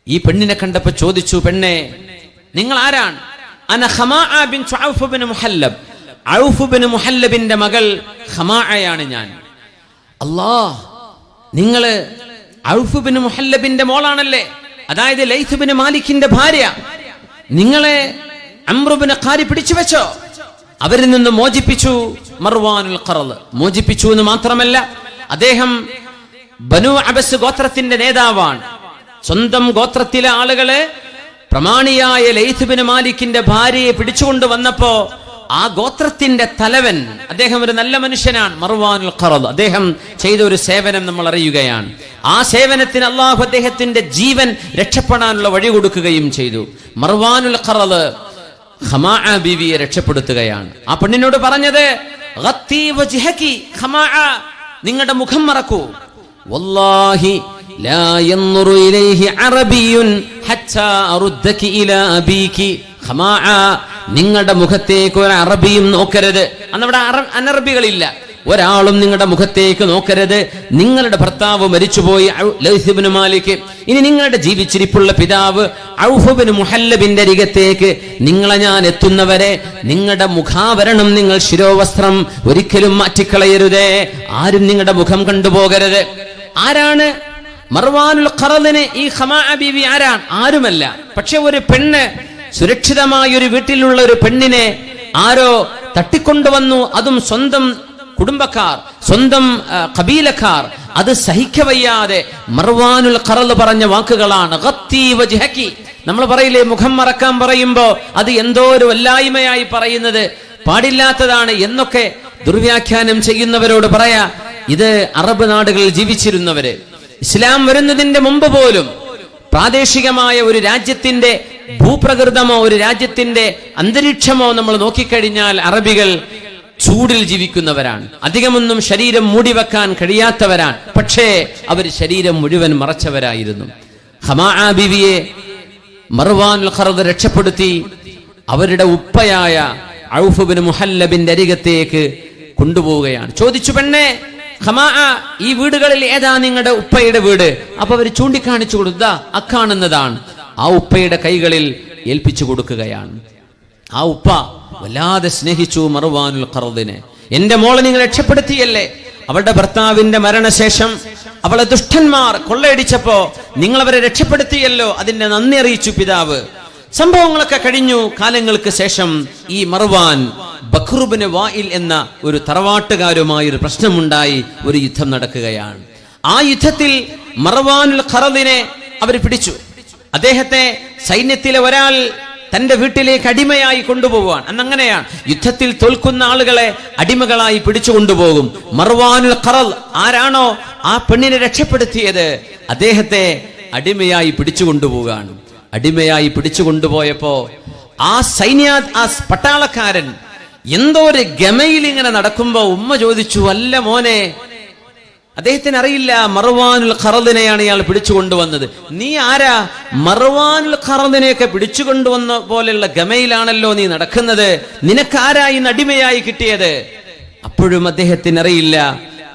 ഈ പെണ്ണിനെ കണ്ടപ്പോൾ ചോദിച്ചു, പെണ്ണെ നിങ്ങൾ ആരാണ്? അന ഖമാഅ ബിൻതു ഔഫ് ബിൻ മുഹല്ലബ്, ഔഫ് ബിൻ മുഹല്ലബിന്റെ മകൾ ഖമാഅയാണ് ഞാൻ. അല്ലാഹ്, നിങ്ങള് ഔഫ് ബിൻ മുഹല്ലബിന്റെ മോളാണല്ലേ, അതായത് ലൈത്ത് ബിൻ മാലിക്കിന്റെ ഭാര്യ. നിങ്ങളെ അംർ ബിൻ ഖാരിബ് പിടിച്ചു വെച്ചോ? അവരിൽ നിന്ന് മോചിപ്പിച്ചു. മർവാനുൽ ഖർദ് മോചിപ്പിച്ചു എന്ന് മാത്രമല്ല, അദ്ദേഹം ബനു അബസ് ഗോത്രത്തിന്റെ നേതാവാണ്. സ്വന്തം ഗോത്രത്തിലെ ആളുകളെ പ്രമാണിയായ ലൈത്ത് ബിൻ മാലിക്കിന്റെ ഭാര്യയെ പിടിച്ചുകൊണ്ട് വന്നപ്പോ ആ ഗോത്രത്തിന്റെ തലവൻ, അദ്ദേഹം ഒരു നല്ല മനുഷ്യനാണ്, മർവാനുൽ ഖർദ്. അദ്ദേഹം ചെയ്ത ഒരു സേവനം നമ്മൾ അറിയുകയാണ്. ആ സേവനത്തിന് അള്ളാഹു അദ്ദേഹത്തിന്റെ ജീവൻ രക്ഷപ്പെടാനുള്ള വഴി കൊടുക്കുകയും ചെയ്തു. മർവാനുൽ ഖർദ് ഖമാഅ ബീവിയെ രക്ഷപ്പെടുത്തുകയാണ്. ആ പെണ്ണിനോട് പറഞ്ഞത്, ഗത്തി വജ്ഹകി ഖമാഅ, നിങ്ങളുടെ മുഖം മറക്കൂ. വല്ലാഹി ലാ യൻദുറു ഇലൈഹി അറബിയുൻ ഹത്താ അറുദ്ദകി ഇലാ അബീകി. ഖമാഅ, നിങ്ങളുടെ മുഖത്തേക്ക് ഒരു അറബിയും നോക്കരുത്. അന്നവിടെ അനറബികളില്ല, ഒരാളും നിങ്ങളുടെ മുഖത്തേക്ക് നോക്കരുത്. നിങ്ങളുടെ ഭർത്താവ് മരിച്ചുപോയി ലൈത്ത് ബിൻ മാലിക്, ഇനി നിങ്ങളുടെ ജീവിച്ചിരിപ്പുള്ള പിതാവ് ഔഫ് ബിൻ മുഹല്ലബിന്റെ അരികത്തേക്ക് നിങ്ങളെ ഞാൻ എത്തുന്നവരെ നിങ്ങളുടെ മുഖാവരണം, നിങ്ങൾ ശിരോവസ്ത്രം ഒരിക്കലും മാറ്റിക്കളയരുതേ. ആരും നിങ്ങളുടെ മുഖം കണ്ടുപോകരുത്. ആരാണ് മർവാനുൽ ഖർദിന് ഈ ഖമാഅ ബീവി? ആരാണ്? ആരുമല്ല. പക്ഷെ ഒരു പെണ്ണ്, സുരക്ഷിതമായ ഒരു വീട്ടിലുള്ള ഒരു പെണ്ണിനെ ആരോ തട്ടിക്കൊണ്ടുവന്നു, അതും സ്വന്തം കുടുംബക്കാർ, സ്വന്തം ഖബീലക്കാർ. അത് സഹിക്കവയ്യാതെ മർവാനുൽ ഖർദ് പറഞ്ഞ വാക്കുകളാണ് ഗത്തി വജ്ഹകി. നമ്മൾ പറയില്ലേ, മുഖം മറക്കാൻ പറയുമ്പോ അത് എന്തോ ഒരു വല്ലായ്മയായി പറയുന്നത്, പാടില്ലാത്തതാണ് എന്നൊക്കെ ദുർവ്യാഖ്യാനം ചെയ്യുന്നവരോട് പറയാ, ഇത് അറബ് നാടുകളിൽ ജീവിച്ചിരുന്നവര്, ഇസ്ലാം വരുന്നതിന്റെ മുമ്പ് പോലും പ്രാദേശികമായ ഒരു രാജ്യത്തിന്റെ ഭൂപ്രകൃതമോ ഒരു രാജ്യത്തിന്റെ അന്തരീക്ഷമോ നമ്മൾ നോക്കിക്കഴിഞ്ഞാൽ അറബികൾ ചൂടിൽ ജീവിക്കുന്നവരാണ്. അധികമൊന്നും ശരീരം മൂടിവെക്കാൻ കഴിയാത്തവരാണ്. പക്ഷേ അവർ ശരീരം മുഴുവൻ മറച്ചവരായിരുന്നു. ഖമാഅ ബീവിയെ മർവാനുൽ ഖർദ് രക്ഷപ്പെടുത്തി അവരുടെ ഉപ്പയായ ഔഫ് ബിൻ മുഹല്ലബിന്റെ അരികത്തേക്ക് കൊണ്ടുപോവുകയാണ്. ചോദിച്ചു, പെണ്ണെ ഖമാഅ, ഈ വീടുകളിൽ ഏതാ നിങ്ങളുടെ ഉപ്പയുടെ വീട്? അപ്പൊ അവർ ചൂണ്ടിക്കാണിച്ചു കൊടുത്താ അക്കാണുന്നതാണ്. ആ ഉപ്പയുടെ കൈകളിൽ ഏൽപ്പിച്ചു കൊടുക്കുകയാണ്. ആ ഉപ്പ വല്ലാതെ സ്നേഹിച്ചു മർവാനുൽ ഖർദിനെ. എന്റെ മോളെ നിങ്ങൾ രക്ഷപ്പെടുത്തിയല്ലേ? അവളുടെ ഭർത്താവിന്റെ മരണശേഷം അവളെ ദുഷ്ടന്മാർ കൊള്ളയടിച്ചപ്പോ നിങ്ങൾ അവരെ രക്ഷപ്പെടുത്തിയല്ലോ, അതിന്റെ നന്ദി അറിയിച്ചു പിതാവ്. സംഭവങ്ങളൊക്കെ കഴിഞ്ഞു. കാലങ്ങൾക്ക് ശേഷം ഈ മർവാൻ ബക്ർ ഇബ്നു വായിൽ എന്ന ഒരു തറവാട്ടുകാരുമായി ഒരു പ്രശ്നമുണ്ടായി. ഒരു യുദ്ധം നടക്കുകയാണ്. ആ യുദ്ധത്തിൽ മർവാനുൽ ഖറദിനെ അവർ പിടിച്ചു. അദ്ദേഹത്തെ സൈന്യത്തിലെ ഒരാൾ തന്റെ വീട്ടിലേക്ക് അടിമയായി കൊണ്ടുപോവാൻ. അന്നങ്ങനെയാണ്, യുദ്ധത്തിൽ തോൽക്കുന്ന ആളുകളെ അടിമകളായി പിടിച്ചു കൊണ്ടുപോകും. മർവാനുൽ ഖറദ് ആരാണോ ആ പെണ്ണിനെ രക്ഷപ്പെടുത്തിയത്, അദ്ദേഹത്തെ അടിമയായി പിടിച്ചു കൊണ്ടുപോവുകയാണ്. അടിമയായി പിടിച്ചു കൊണ്ടുപോയപ്പോ ആ പട്ടാളക്കാരൻ എന്തോ ഒരു ഗമയിൽ ഇങ്ങനെ നടക്കുമ്പോ ഉമ്മ ചോദിച്ചു, അല്ല മോനെ, അദ്ദേഹത്തിന് അറിയില്ല മർവാനുൽ ഖറദിനെയാണ് ഇയാൾ പിടിച്ചു കൊണ്ടുവന്നത്. നീ ആരാ? മർവാനുൽ ഖറദിനെയൊക്കെ പിടിച്ചു കൊണ്ടുവന്ന പോലെയുള്ള ഗമയിലാണല്ലോ നീ നടക്കുന്നത്, നിനക്കാരാ ഇന്ന് അടിമയായി കിട്ടിയത്? അപ്പോഴും അദ്ദേഹത്തിന് അറിയില്ല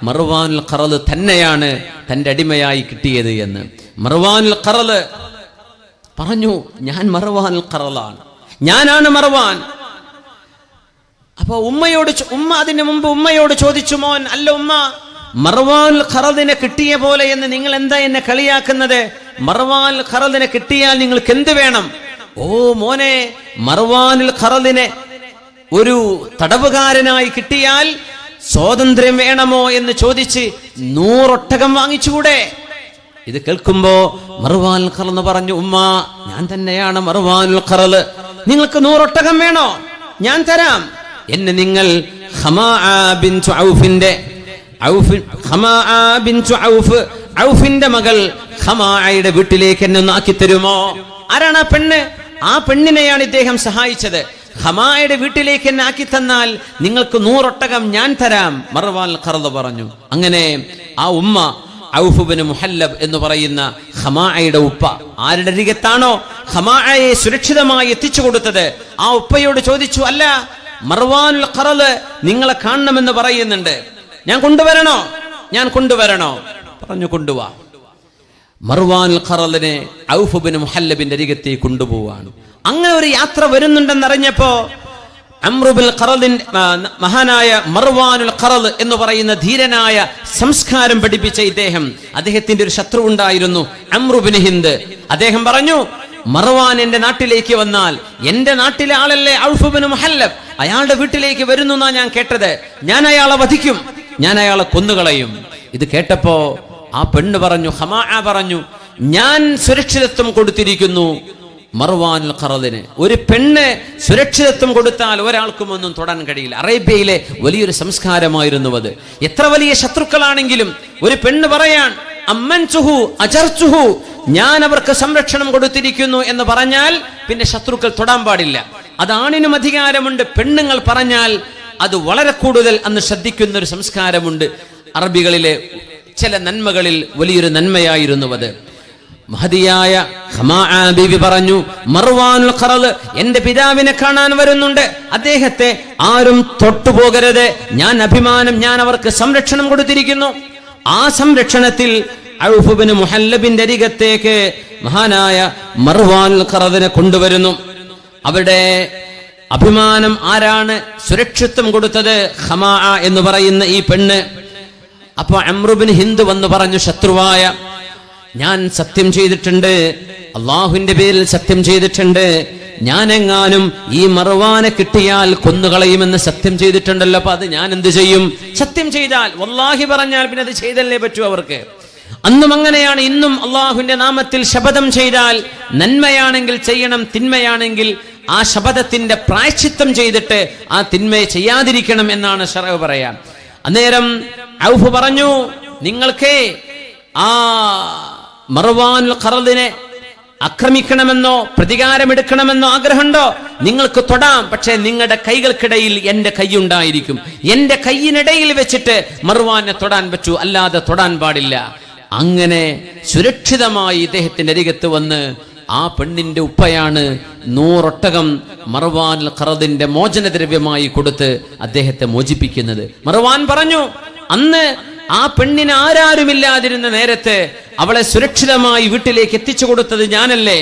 മർവാനുൽ ഖറദ് തന്നെയാണ് തന്റെ അടിമയായി കിട്ടിയത് എന്ന്. മർവാനുൽ ഖറദ് പറഞ്ഞു, ഞാൻ മർവാനുൽ ഖറദാണ്, ഞാനാണ് മർവാൻ. അപ്പൊ ഉമ്മ അതിന് മുമ്പ് ഉമ്മയോട് ചോദിച്ചു, മോൻ, അല്ല ഉമ്മ, മർവാനുൽ ഖറദിനെ കിട്ടിയ പോലെ എന്ന് നിങ്ങൾ എന്താ എന്നെ കളിയാക്കുന്നത്? മർവാനുൽ ഖറദിനെ കിട്ടിയാൽ നിങ്ങൾക്ക് എന്ത് വേണം? ഓ മോനെ, മർവാനുൽ ഖറദിനെ ഒരു തടവുകാരനായി കിട്ടിയാൽ സ്വാതന്ത്ര്യം വേണമോ എന്ന് ചോദിച്ച് 100 ഒട്ടകം വാങ്ങിച്ചുകൂടെ? ഇത് കേൾക്കുമ്പോ മർവാനുൽ ഖറദ് പറഞ്ഞു, ഉമ്മ, ഞാൻ തന്നെയാണ് മർവാനുൽ ഖറദ്, നിങ്ങൾക്ക് 100 ഒട്ടകം വേണോ? ഞാൻ തരാം. എന്നെ നിങ്ങൾ ഔഫിന്റെ മകൾ ഖമാഅയുടെ വീട്ടിലേക്ക് എന്നെ ഒന്ന് ആക്കി തരുമോ? ആരാണ് ആ പെണ്ണ്? ആ പെണ്ണിനെയാണ് ഇദ്ദേഹം സഹായിച്ചത്. ഖമാഅയുടെ വീട്ടിലേക്ക് എന്നെ ആക്കി തന്നാൽ നിങ്ങൾക്ക് 100 ഒട്ടകം ഞാൻ തരാം, മർവാനുൽ ഖറദ് പറഞ്ഞു. അങ്ങനെ ആ ഉമ്മ ഔഫ് ഇബ്നു മുഹല്ലബ് എന്ന് പറയുന്ന ഖമാഅയുടെ ഉപ്പ, ആരുടെ അരികത്താണോ ഖമാഅയെ സുരക്ഷിതമായി എത്തിച്ചു കൊടുത്തത്, ആ ഉപ്പയോട് ചോദിച്ചു, അല്ല, മർവാനുൽ ഖറദ് നിങ്ങളെ കാണണമെന്ന് പറയുന്നുണ്ട്, ഞാൻ കൊണ്ടുവരണോ? ഞാൻ കൊണ്ടുവരണോ? പറഞ്ഞു, കൊണ്ടുവാ. മർവാനുൽ ഖറദിനെ ഔഫ് ഇബ്നു മുഹല്ലബിന്റെ അരികത്തേക്ക് കൊണ്ടുപോവാണ്. അങ്ങനെ ഒരു യാത്ര വരുന്നുണ്ടെന്നറിഞ്ഞപ്പോ മഹാനായ മർവാനുൽ ഖറദ് എന്ന് പറയുന്ന ധീരനായ സംസ്കാരം പഠിപ്പിച്ച അദ്ദേഹത്തിന്റെ ഒരു ശത്രു ഉണ്ടായിരുന്നു, അംർ ഇബ്നു ഹിന്ദ്. അദ്ദേഹം പറഞ്ഞു, മർവാൻ എന്റെ നാട്ടിലേക്ക് വന്നാൽ, എന്റെ നാട്ടിലെ ആളല്ലേ ഔഫ് ഇബ്നു മുഹല്ലബ്, അയാളുടെ വീട്ടിലേക്ക് വരുന്നു എന്നാ ഞാൻ കേട്ടത്, ഞാൻ അയാളെ വധിക്കും, ഞാൻ അയാളെ കൊന്നുകളയും. ഇത് കേട്ടപ്പോ ആ പെണ്ണ് പറഞ്ഞു, ഖമാഅ പറഞ്ഞു, ഞാൻ സുരക്ഷിതത്വം കൊടുത്തിരിക്കുന്നു മർവാനുൽ ഖറദിന്. ഒരു പെണ്ണ് സുരക്ഷിതത്വം കൊടുത്താൽ ഒരാൾക്കും ഒന്നും തൊടാൻ കഴിയില്ല. അറേബ്യയിലെ വലിയൊരു സംസ്കാരമായിരുന്നു അത്. എത്ര വലിയ ശത്രുക്കളാണെങ്കിലും ഒരു പെണ്ണ് പറയാൻ, അമ്മൻസുഹു അജർസുഹു, ഞാൻ അവർക്ക് സംരക്ഷണം കൊടുത്തിരിക്കുന്നു എന്ന് പറഞ്ഞാൽ പിന്നെ ശത്രുക്കൾ തൊടാൻ പാടില്ല. അതാണിനും അധികാരമുണ്ട്. പെണ്ണുങ്ങൾ പറഞ്ഞാൽ അത് വളരെ കൂടുതൽ അന്ന് ശ്രദ്ധിക്കുന്ന ഒരു സംസ്കാരമുണ്ട്. അറബികളിലെ ചില നന്മകളിൽ വലിയൊരു നന്മയായിരുന്നു അത്. മഹദിയായ ഖമാഅ ബീവി പറഞ്ഞു, മർവാനുൽ ഖറദ് എന്റെ പിതാവിനെ കാണാൻ വരുന്നുണ്ട്, അദ്ദേഹത്തെ ആരും തൊട്ടുപോകരുത്, ഞാൻ അവർക്ക് സംരക്ഷണം കൊടുത്തിരിക്കുന്നു. ആ സംരക്ഷണത്തിൽ ഔഫ് ഇബ്നു മുഹല്ലബിന്റെ അരികത്തേക്ക് മഹാനായ മർവാനുൽ ഖറദിനെ കൊണ്ടുവരുന്നു. അവിടെ അഭിമാനം ആരാണ് സുരക്ഷിതത്വം കൊടുത്തത്? ഖമാഅ എന്ന് പറയുന്ന ഈ പെണ്ണ്. അപ്പൊ അംർ ഇബ്നു ഹിന്ദ് വന്ന് പറഞ്ഞു, ശത്രുവായ ഞാൻ സത്യം ചെയ്തിട്ടുണ്ട്, അള്ളാഹുവിന്റെ പേരിൽ സത്യം ചെയ്തിട്ടുണ്ട്, ഞാനെങ്ങാനും ഈ മർവാനെ കിട്ടിയാൽ കൊന്നുകളയുമെന്ന് സത്യം ചെയ്തിട്ടുണ്ടല്ലോ, അപ്പൊ അത് ഞാൻ എന്ത് ചെയ്യും? സത്യം ചെയ്താൽ, വല്ലാഹി പറഞ്ഞാൽ പിന്നെ അത് ചെയ്തല്ലേ പറ്റൂ അവർക്ക്. അന്നും അങ്ങനെയാണ്, ഇന്നും അള്ളാഹുവിന്റെ നാമത്തിൽ ശപഥം ചെയ്താൽ നന്മയാണെങ്കിൽ ചെയ്യണം, തിന്മയാണെങ്കിൽ ആ ശപഥത്തിന്റെ പ്രായശ്ചിത്തം ചെയ്തിട്ട് ആ തിന്മയെ ചെയ്യാതിരിക്കണം എന്നാണ് ശറഅ് പറയാൻ. അന്നേരം ഔഫ് പറഞ്ഞു, നിങ്ങൾക്ക് ആ മർവാനുൽ ഖറദിനെ ആക്രമിക്കണമെന്നോ പ്രതികാരമെടുക്കണമെന്നോ ആഗ്രഹമുണ്ടോ? നിങ്ങൾക്ക് തൊടാം, പക്ഷേ നിങ്ങളുടെ കൈകൾക്കിടയിൽ എന്റെ കൈയുണ്ടായിരിക്കും. എന്റെ കൈയിനിടയിൽ വെച്ചിട്ട് മർവാനെ തൊടാൻ പറ്റൂ, അല്ലാതെ തൊടാൻ പാടില്ല. അങ്ങനെ സുരക്ഷിതമായി ഇദ്ദേഹത്തിന്റെ അരികത്ത് വന്ന് ആ പെണ്ണിന്റെ ഉപ്പയാണ് 100 ഒട്ടകം മർവാനുൽ ഖറദിന്റെ മോചനദ്രവ്യമായി കൊടുത്ത് അദ്ദേഹത്തെ മോചിപ്പിക്കുന്നത്. മർവാൻ പറഞ്ഞു, അന്ന് ആ പെണ്ണിന് ആരാരുമില്ലാതിരുന്ന നേരത്തെ അവളെ സുരക്ഷിതമായി വീട്ടിലേക്ക് എത്തിച്ചു കൊടുത്തത് ഞാനല്ലേ?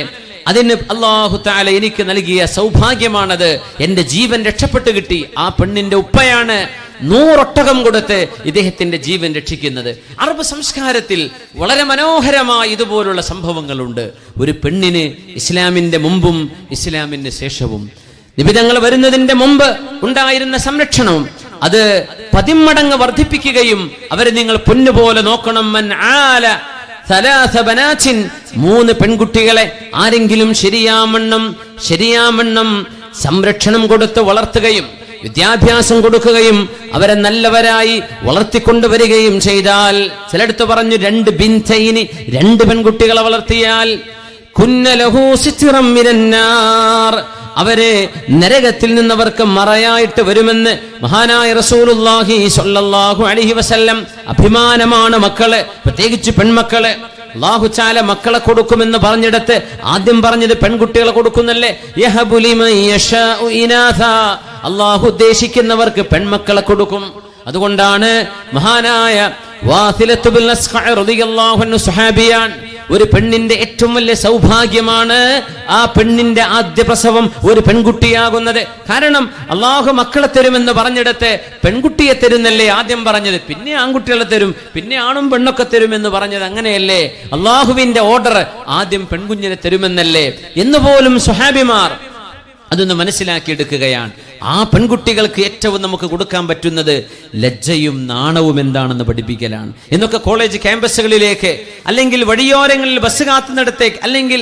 അതിന് അല്ലാഹു തആല എനിക്ക് നൽകിയ സൗഭാഗ്യമാണത്. എന്റെ ജീവൻ രക്ഷപ്പെട്ടു കിട്ടി. ആ പെണ്ണിന്റെ ഉപ്പയാണ് 100 ഒട്ടകം കൊടുത്ത് ഇദ്ദേഹത്തിന്റെ ജീവൻ രക്ഷിക്കുന്നത്. അറബ് സംസ്കാരത്തിൽ വളരെ മനോഹരമായ ഇതുപോലുള്ള സംഭവങ്ങളുണ്ട്. ഒരു പെണ്ണിന് ഇസ്ലാമിന്റെ മുമ്പും ഇസ്ലാമിന്റെ ശേഷവും നബി തങ്ങൾ വരുന്നതിന്റെ മുമ്പ് ഉണ്ടായിരുന്ന സംരക്ഷണവും അത് 10 മടങ്ങ് വർദ്ധിപ്പിക്കുകയും അവരെ നിങ്ങൾ പൊന്നുപോലെ നോക്കണം. മൻ ആല സലാസ ബനാത്തിൻ, 3 പെൺകുട്ടികളെ ആരെങ്കിലും ശരിയാമണ്ണം സംരക്ഷണം കൊടുത്ത് വളർത്തുകയും വിദ്യാഭ്യാസം കൊടുക്കുകയും അവരെ നല്ലവരായി വളർത്തിക്കൊണ്ടുവരികയും ചെയ്താൽ, ചിലടത്ത് പറഞ്ഞു 2 ബിൻതൈനി, 2 പെൺകുട്ടികളെ വളർത്തിയാൽ കുന്ന ലഹു സിത്റം മിനന്നാർ, അവരെ നരകത്തിൽ നിന്നവർക്ക് മറയായിട്ട് വരുമെന്ന് മഹാനായ റസൂലുള്ളാഹി സ്വല്ലല്ലാഹു അലൈഹി വസല്ലം. അഭിമാനമാണ് മക്കള്, പ്രത്യേകിച്ച് പെൺമക്കള്. അല്ലാഹു തആല മക്കളെ കൊടുക്കുമെന്ന് പറഞ്ഞിടത്ത് ആദ്യം പറഞ്ഞത് പെൺകുട്ടികളെ കൊടുക്കുന്നല്ലേ. യഹബു ലിമൻ യശാഉ ഇനാഥ, അല്ലാഹു ഉദ്ദേശിക്കുന്നവർക്ക് പെൺമക്കളെ കൊടുക്കും. അതുകൊണ്ടാണ് മഹാനായ വാസിലത്ത് ബിൻ അസ്ഖഅ റളിയല്ലാഹു അൻഹു സ്വഹാബിയാൻ. ഒരു പെണ്ണിന്റെ ഏറ്റവും വലിയ സൗഭാഗ്യമാണ് ആ പെണ്ണിന്റെ ആദ്യ പ്രസവം ഒരു പെൺകുട്ടിയാകുന്നത്. കാരണം അള്ളാഹു മക്കളെ തരുമെന്ന് പറഞ്ഞിടത്ത് പെൺകുട്ടിയെ തരുന്നല്ലേ ആദ്യം പറഞ്ഞത്, പിന്നെ ആൺകുട്ടികളെ തരും, പിന്നെ ആണും പെണ്ണൊക്കെ തരുമെന്ന് പറഞ്ഞത് അങ്ങനെയല്ലേ. അള്ളാഹുവിന്റെ ഓർഡർ ആദ്യം പെൺകുഞ്ഞിനെ തരുമെന്നല്ലേ എന്നുപോലും സ്വഹാബിമാർ അതൊന്ന് മനസ്സിലാക്കിയെടുക്കുകയാണ്. ആ പെൺകുട്ടികൾക്ക് ഏറ്റവും നമുക്ക് കൊടുക്കാൻ പറ്റുന്നത് ലജ്ജയും നാണവും എന്താണെന്ന് പഠിപ്പിക്കലാണ്. എന്നൊക്കെ കോളേജ് ക്യാമ്പസുകളിലേക്ക്, അല്ലെങ്കിൽ വഴിയോരങ്ങളിൽ ബസ് കാത്തുന്നിടത്തേക്ക്, അല്ലെങ്കിൽ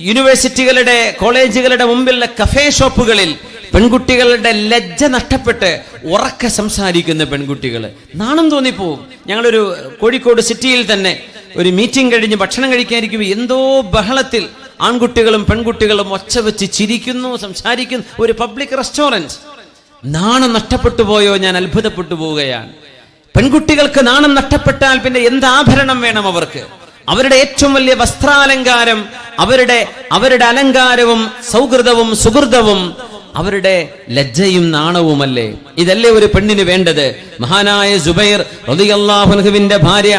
യൂണിവേഴ്സിറ്റികളുടെ കോളേജുകളുടെ മുമ്പിലുള്ള കഫേ ഷോപ്പുകളിൽ പെൺകുട്ടികളുടെ ലജ്ജ നഷ്ടപ്പെട്ട് ഉറക്കെ സംസാരിക്കുന്ന പെൺകുട്ടികൾ നാണം തോന്നിപ്പോവും. ഞങ്ങളൊരു കോഴിക്കോട് സിറ്റിയിൽ തന്നെ ഒരു മീറ്റിംഗ് കഴിഞ്ഞ് ഭക്ഷണം കഴിക്കാനിരിക്കുമ്പോൾ എന്തോ ബഹളത്തിൽ ആൺകുട്ടികളും പെൺകുട്ടികളും ഒച്ച വെച്ച് ചിരിക്കുന്നു, സംസാരിക്കുന്നു. ഒരു പബ്ലിക് റെസ്റ്റോറന്റ്. നാണം നഷ്ടപ്പെട്ടു പോയോ? ഞാൻ അത്ഭുതപ്പെട്ടു പോവുകയാണ്. പെൺകുട്ടികൾക്ക് നാണം നഷ്ടപ്പെട്ടാൽ പിന്നെ എന്ത് ആഭരണം വേണം അവർക്ക്? അവരുടെ ഏറ്റവും വലിയ വസ്ത്രാലങ്കാരം, അവരുടെ അലങ്കാരവും സൗഹൃദവും സുഹൃതവും അവരുടെ ലജ്ജയും നാണവുമല്ലേ. ഇതല്ലേ ഒരു പെണ്ണിന് വേണ്ടത്. മഹാനായ സുബൈർ റളിയല്ലാഹു അൻഹുവിന്റെ ഭാര്യ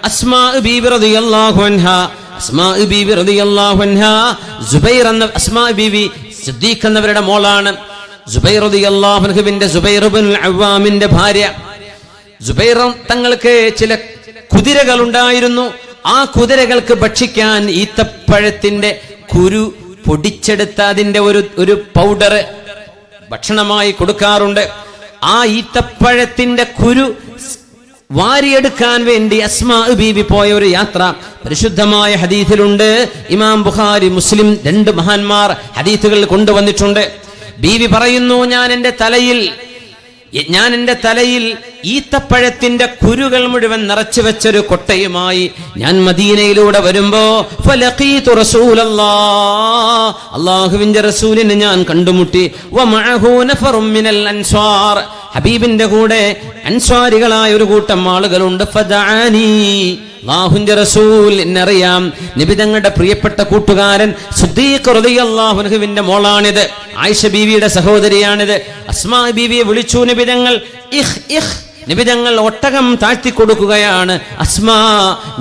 അസ്മാ ബീവി റളിയല്ലാഹു അൻഹാ, അസ്മാ ബീവി റളിയല്ലാഹു അൻഹാ, സുബൈർ എന്ന അസ്മാ ബീവി സിദ്ദീഖ് എന്നവരുടെ മോളാണ്. സുബൈർ റളിയല്ലാഹു അൻഹുവിന്റെ സുബൈർ ഇബ്നുൽ അവ്വാമിന്റെ ഭാര്യ. സുബൈർ തങ്ങൾക്ക് ചില കുതിരകൾ ഉണ്ടായിരുന്നു. ആ കുതിരകൾക്ക് ഭക്ഷിക്കാൻ ഈത്തപ്പഴത്തിന്റെ കുരു പൊടിച്ചെടുത്ത അതിന്റെ ഒരു പൗഡർ ഭക്ഷണമായി കൊടുക്കാറുണ്ട്. ആ ഈത്തപ്പഴത്തിന്റെ കുരു വാരിയെടുക്കാൻ വേണ്ടി അസ്മാ ബീവി പോയ ഒരു യാത്ര പരിശുദ്ധമായ ഹദീസിലുണ്ട്. ഇമാം ബുഖാരി, മുസ്ലിം 2 മഹാന്മാർ ഹദീസുകൾ കൊണ്ടുവന്നിട്ടുണ്ട്. ബീവി പറയുന്നു, ഞാൻ എൻ്റെ തലയിൽ ഈത്തപ്പഴത്തിന്റെ കുരുകൾ മുഴുവൻ നിറച്ചു വെച്ചൊരു കൊട്ടയുമായി ഞാൻ മദീനയിലൂടെ വരുമ്പോ ഫലഖീതു റസൂലല്ലാഹ്, അല്ലാഹുവിന്റെ റസൂലിനെ ഞാൻ കണ്ടുമുട്ടി. വമഅഹു നഫറും മിനൽ അൻസ്വാർ, ഹബീബിന്റെ കൂടെ അൻസ്വാരികളായ ഒരു കൂട്ടം ആളുകളുണ്ട്. ഫദഅനി, അല്ലാഹുവിന്റെ റസൂൽ എന്നറിയാം, നബി തങ്ങളുടെ പ്രിയപ്പെട്ട കൂട്ടുകാരൻ സിദ്ദീഖ് റളിയല്ലാഹു അൻഹുവിന്റെ മോളാണിത്, ആയിഷ ബീവിയുടെ സഹോദരിയാണിത്. അസ്മാ ബീവിയെ വിളിച്ചു നബി തങ്ങൾ. നബി തങ്ങൾ ഒട്ടകം താഴ്ത്തി കൊടുക്കുകയാണ്. അസ്മാ,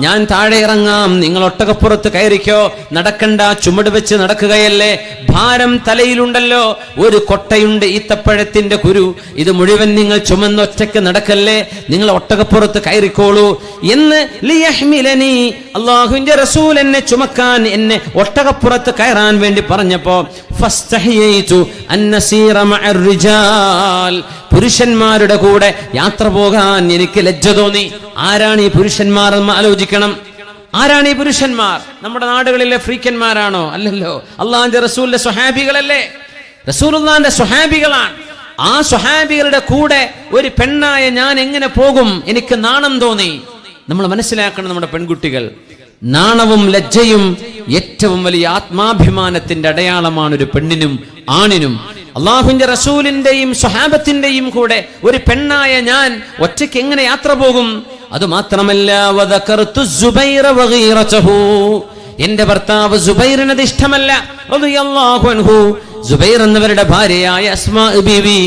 ഞാൻ താഴെ ഇറങ്ങാം, നിങ്ങൾ ഒട്ടകപ്പുറത്ത് കയറിക്കോ, നടക്കണ്ട, ചുമട് വെച്ച് നടക്കുകയല്ലേ, ഭാരം തലയിലുണ്ടല്ലോ, ഒരു കൊട്ടയുണ്ട് ഈത്തപ്പഴത്തിന്റെ കുരു, ഇത് മുഴുവൻ നിങ്ങൾ ചുമന്നൊറ്റയ്ക്ക് നടക്കല്ലേ, നിങ്ങൾ ഒട്ടകപ്പുറത്ത് കയറിക്കോളൂ എന്ന് ലിയഹ്മിലനി, അല്ലാഹുവിന്റെ റസൂൽ എന്നെ ചുമക്കാൻ, എന്നെ ഒട്ടകപ്പുറത്ത് കയറാൻ വേണ്ടി പറഞ്ഞപ്പോ ഫസ്തഹിയതു അൻ നസീറ മഅർ റിജാൽ, പുരുഷന്മാരുടെ കൂടെ യാത്ര പോകാൻ എനിക്ക് ലജ്ജ തോന്നി. ആരാണ് ഈ പുരുഷന്മാർ എന്ന് ആലോചിക്കണം. ആരാണ് ഈ പുരുഷന്മാർ? നമ്മുടെ നാടുകളിലെ ഫ്രീക്കന്മാരാണോ? അല്ലല്ലോ, അള്ളാഹുവിന്റെ റസൂലിന്റെ സ്വഹാബികളല്ലേ, റസൂലുള്ളാഹിന്റെ സ്വഹാബികളാണ്. ആ സ്വഹാബികളുടെ കൂടെ ഒരു പെണ്ണായ ഞാൻ എങ്ങനെ പോകും? എനിക്ക് നാണം തോന്നി. നമ്മൾ മനസ്സിലാക്കണം, നമ്മുടെ പെൺകുട്ടികൾ നാണവും ലജ്ജയും ഏറ്റവും വലിയ ആത്മാഭിമാനത്തിന്റെ അടയാളമാണ് ഒരു പെണ്ണിനും ആണിനും. അള്ളാഹുവിന്റെ റസൂലിന്റെയും സ്വഹാബത്തിന്റെയും കൂടെ ഒരു പെണ്ണായ ഞാൻ ഒറ്റയ്ക്ക് എങ്ങനെ യാത്ര പോകും? അത് മാത്രമല്ല, വദകർതു സുബൈറ വഗീറതഹു, എന്റെ ഭർത്താവ് സുബൈറിനത് ഇഷ്ടമല്ല റളിയല്ലാഹു അൻഹു. സുബൈർ എന്നവരുടെ ഭാര്യയായ അസ്മാ ബീവി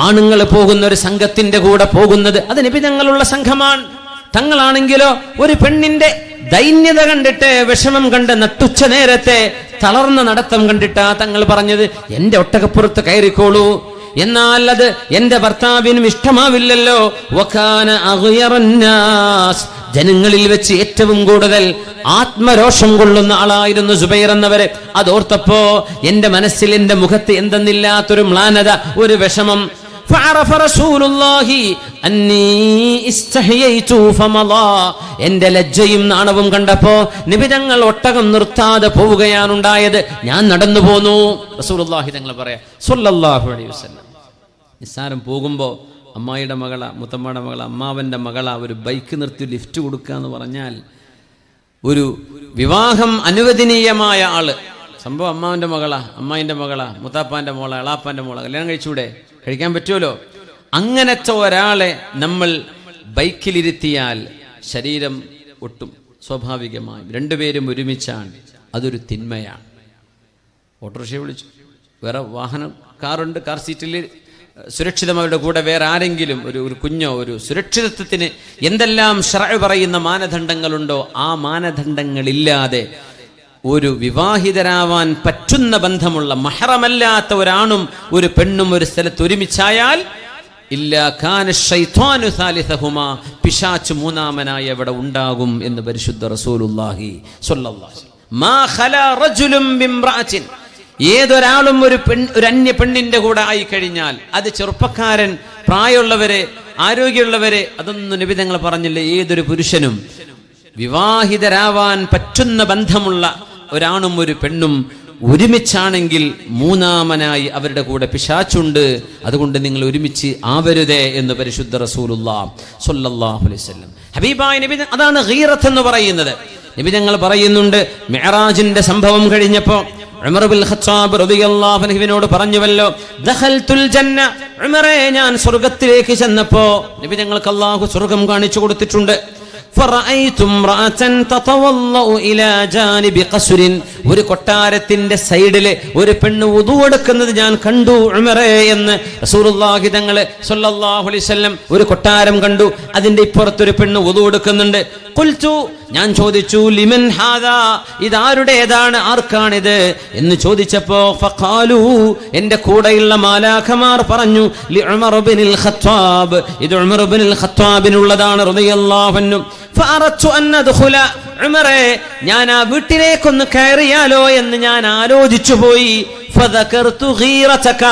ആണുങ്ങൾ പോകുന്ന ഒരു സംഘത്തിന്റെ കൂടെ പോകുന്നത് അത് നബി തങ്ങളുള്ള സംഘമാണ്. തങ്ങളാണെങ്കിലോ ഒരു പെണ്ണിന്റെ ദൈന്യത കണ്ടിട്ട്, വിഷമം കണ്ട്, നട്ടുച്ച നേരത്തെ തളർന്ന നടത്തം കണ്ടിട്ടാ തങ്ങൾ പറഞ്ഞത് എന്റെ ഒട്ടകപ്പുറത്ത് കയറിക്കോളൂ. എന്നാൽ അത് എന്റെ ഭർത്താവിനും ഇഷ്ടമാവില്ലല്ലോ. വകാന അഗ്യറന്നാസ്, ജനങ്ങളിൽ വെച്ച് ഏറ്റവും കൂടുതൽ ആത്മരോഷം കൊള്ളുന്ന ആളായിരുന്നു സുബൈർ എന്നവര്. അതോർത്തപ്പോ എന്റെ മനസ്സിൽ, എന്റെ മുഖത്ത് എന്തെന്നില്ലാത്തൊരു മ്ലാനത, ഒരു വിഷമം. فعرف رسول الله أني استحييت فمضى. എന്റെ ലജ്ജയും നാണവും കണ്ടപ്പോ നബി തങ്ങൾ ഒട്ടകം നിർത്താതെ പോവുകയാണ് ഉണ്ടായത്. ഞാൻ നടന്നു പോന്നു. റസൂലുള്ളാഹി തങ്ങൾ പറയാ സ്വല്ലല്ലാഹു അലൈഹി വസല്ലം, നിസ്സാരം പോകുമ്പോ അമ്മായിയുടെ മകളാ, മുത്തമ്മയുടെ മകളാ, അമ്മാവന്റെ മകളാ, ഒരു ബൈക്ക് നിർത്തി ലിഫ്റ്റ് കൊടുക്കുക എന്ന് പറഞ്ഞാൽ, ഒരു വിവാഹം അനുവദനീയമായ ആള്, സംഭവം അമ്മാവന്റെ മകളാ, അമ്മായിന്റെ മകളാ, മുത്താപ്പാന്റെ മോള, എളാപ്പാന്റെ മോള, കല്യാണം കഴിച്ചൂടെ? കഴിക്കാൻ പറ്റുമല്ലോ. അങ്ങനത്തെ ഒരാളെ നമ്മൾ ബൈക്കിലിരുത്തിയാൽ ശരീരം ഒട്ടും സ്വാഭാവികമായും. രണ്ടുപേരും ഒരുമിച്ചാണ്, അതൊരു തിന്മയാണ്. ഓട്ടോറിക്ഷ വിളിച്ചു, വേറെ വാഹനം, കാറുണ്ട്, കാർ സീറ്റിൽ സുരക്ഷിതമാരുടെ കൂടെ വേറെ ആരെങ്കിലും, ഒരു കുഞ്ഞോ, ഒരു സുരക്ഷിതത്വത്തിന് എന്തെല്ലാം ശർഅ് പറയുന്ന മാനദണ്ഡങ്ങളുണ്ടോ ആ മാനദണ്ഡങ്ങളില്ലാതെ ഒരു വിവാഹിതരാവാൻ പറ്റുന്ന ബന്ധമുള്ള മഹറമല്ലാത്ത ഒരാണും ഒരു പെണ്ണും ഒരു സ്ഥലത്ത് ഒരുമിച്ചായാൽ ഇല്ലാ കാന ശൈത്വാനു സാലിസഹുമാ, പിശാച് മൂന്നാമനായി അവിടെ ഉണ്ടാകും എന്ന് പരിശുദ്ധ റസൂലുള്ളാഹി സ്വല്ലല്ലാഹു അലൈഹി വസല്ലം. മാ ഖലാ റജുലും ബിംറഅത്തിൻ, ഏതൊരാളും ഒരു അന്യ പെണ്ണിന്റെ കൂടെ ആയി കഴിഞ്ഞാൽ, അത് ചെറുപ്പക്കാരൻ, പ്രായമുള്ളവരെ, ആരോഗ്യമുള്ളവരെ, അതൊന്നും നബി തങ്ങൾ പറഞ്ഞില്ല. ഏതൊരു പുരുഷനും വിവാഹിതരാവാൻ പറ്റുന്ന ബന്ധമുള്ള ഒരാണും ഒരു പെണ്ണും ഒരുമിച്ചാണെങ്കിൽ മൂന്നാമനായി അവരുടെ കൂടെ പിശാചുണ്ട്. അതുകൊണ്ട് നിങ്ങൾ ഒരുമിച്ച് ആവരുതേ എന്ന് പരിശുദ്ധ റസൂലുള്ളാഹി സ്വല്ലല്ലാഹു അലൈഹി വസല്ലം. ഹബീബായ നബി, അതാണ് ഗീറത്ത് എന്ന് പറയുന്നത്. നബി തങ്ങൾ പറയുന്നുണ്ട്, മിഅ്റാജിന്റെ സംഭവം കഴിഞ്ഞപ്പോൾ ഉമർ ബിൻ ഖത്താബ് റളിയല്ലാഹു അൻഹുവിനോട് പറഞ്ഞുവല്ലോ, ദഖൽതുൽ ജന്ന, ഉമറേ ഞാൻ സ്വർഗ്ഗത്തിലേക്ക് ചെന്നപ്പോ നബി തങ്ങൾക്ക് അല്ലാഹു സ്വർഗ്ഗം കാണിച്ചു കൊടുത്തിട്ടുണ്ട്. ഒരു കൊട്ടാരത്തിന്റെ സൈഡില് ഒരു പെണ്ണ് വുദു എടുക്കുന്നത് ഞാൻ കണ്ടു ഉമറേ എന്ന് റസൂലുള്ളാഹി തങ്ങൾ സ്വല്ലല്ലാഹു അലൈഹി വസല്ലം. ഒരു കൊട്ടാരം കണ്ടു, അതിന്റെ ഇപ്പുറത്തൊരു പെണ്ണ് വുദു എടുക്കുന്നുണ്ട്. ഖുൽതു, ഞാൻ ചോദിച്ചു, ലിമൻ ഹാദാ, ഇതാരുടേതാണ്, ആർക്കാണിത് എന്ന് ചോദിച്ചപ്പോ ഫഖാലു, എന്റെ കൂടെയുള്ള മാലാഖമാർ പറഞ്ഞു, ലി ഉമർ ഇബ്നുൽ ഖത്താബ്, ഇത് ഉമർ ഇബ്നുൽ ഖത്താബിനുള്ളതാണ് റളിയല്ലാഹു അൻഹു. ഫഅറത്തു അൻ അദ്ഖുല, ഉമറേ ഞാൻ ആ വീട്ടിലേക്കൊന്ന് കയറിയാലോ എന്ന് ഞാൻ ആലോചിച്ചു പോയി. ഫദകർതു ഗീറതക,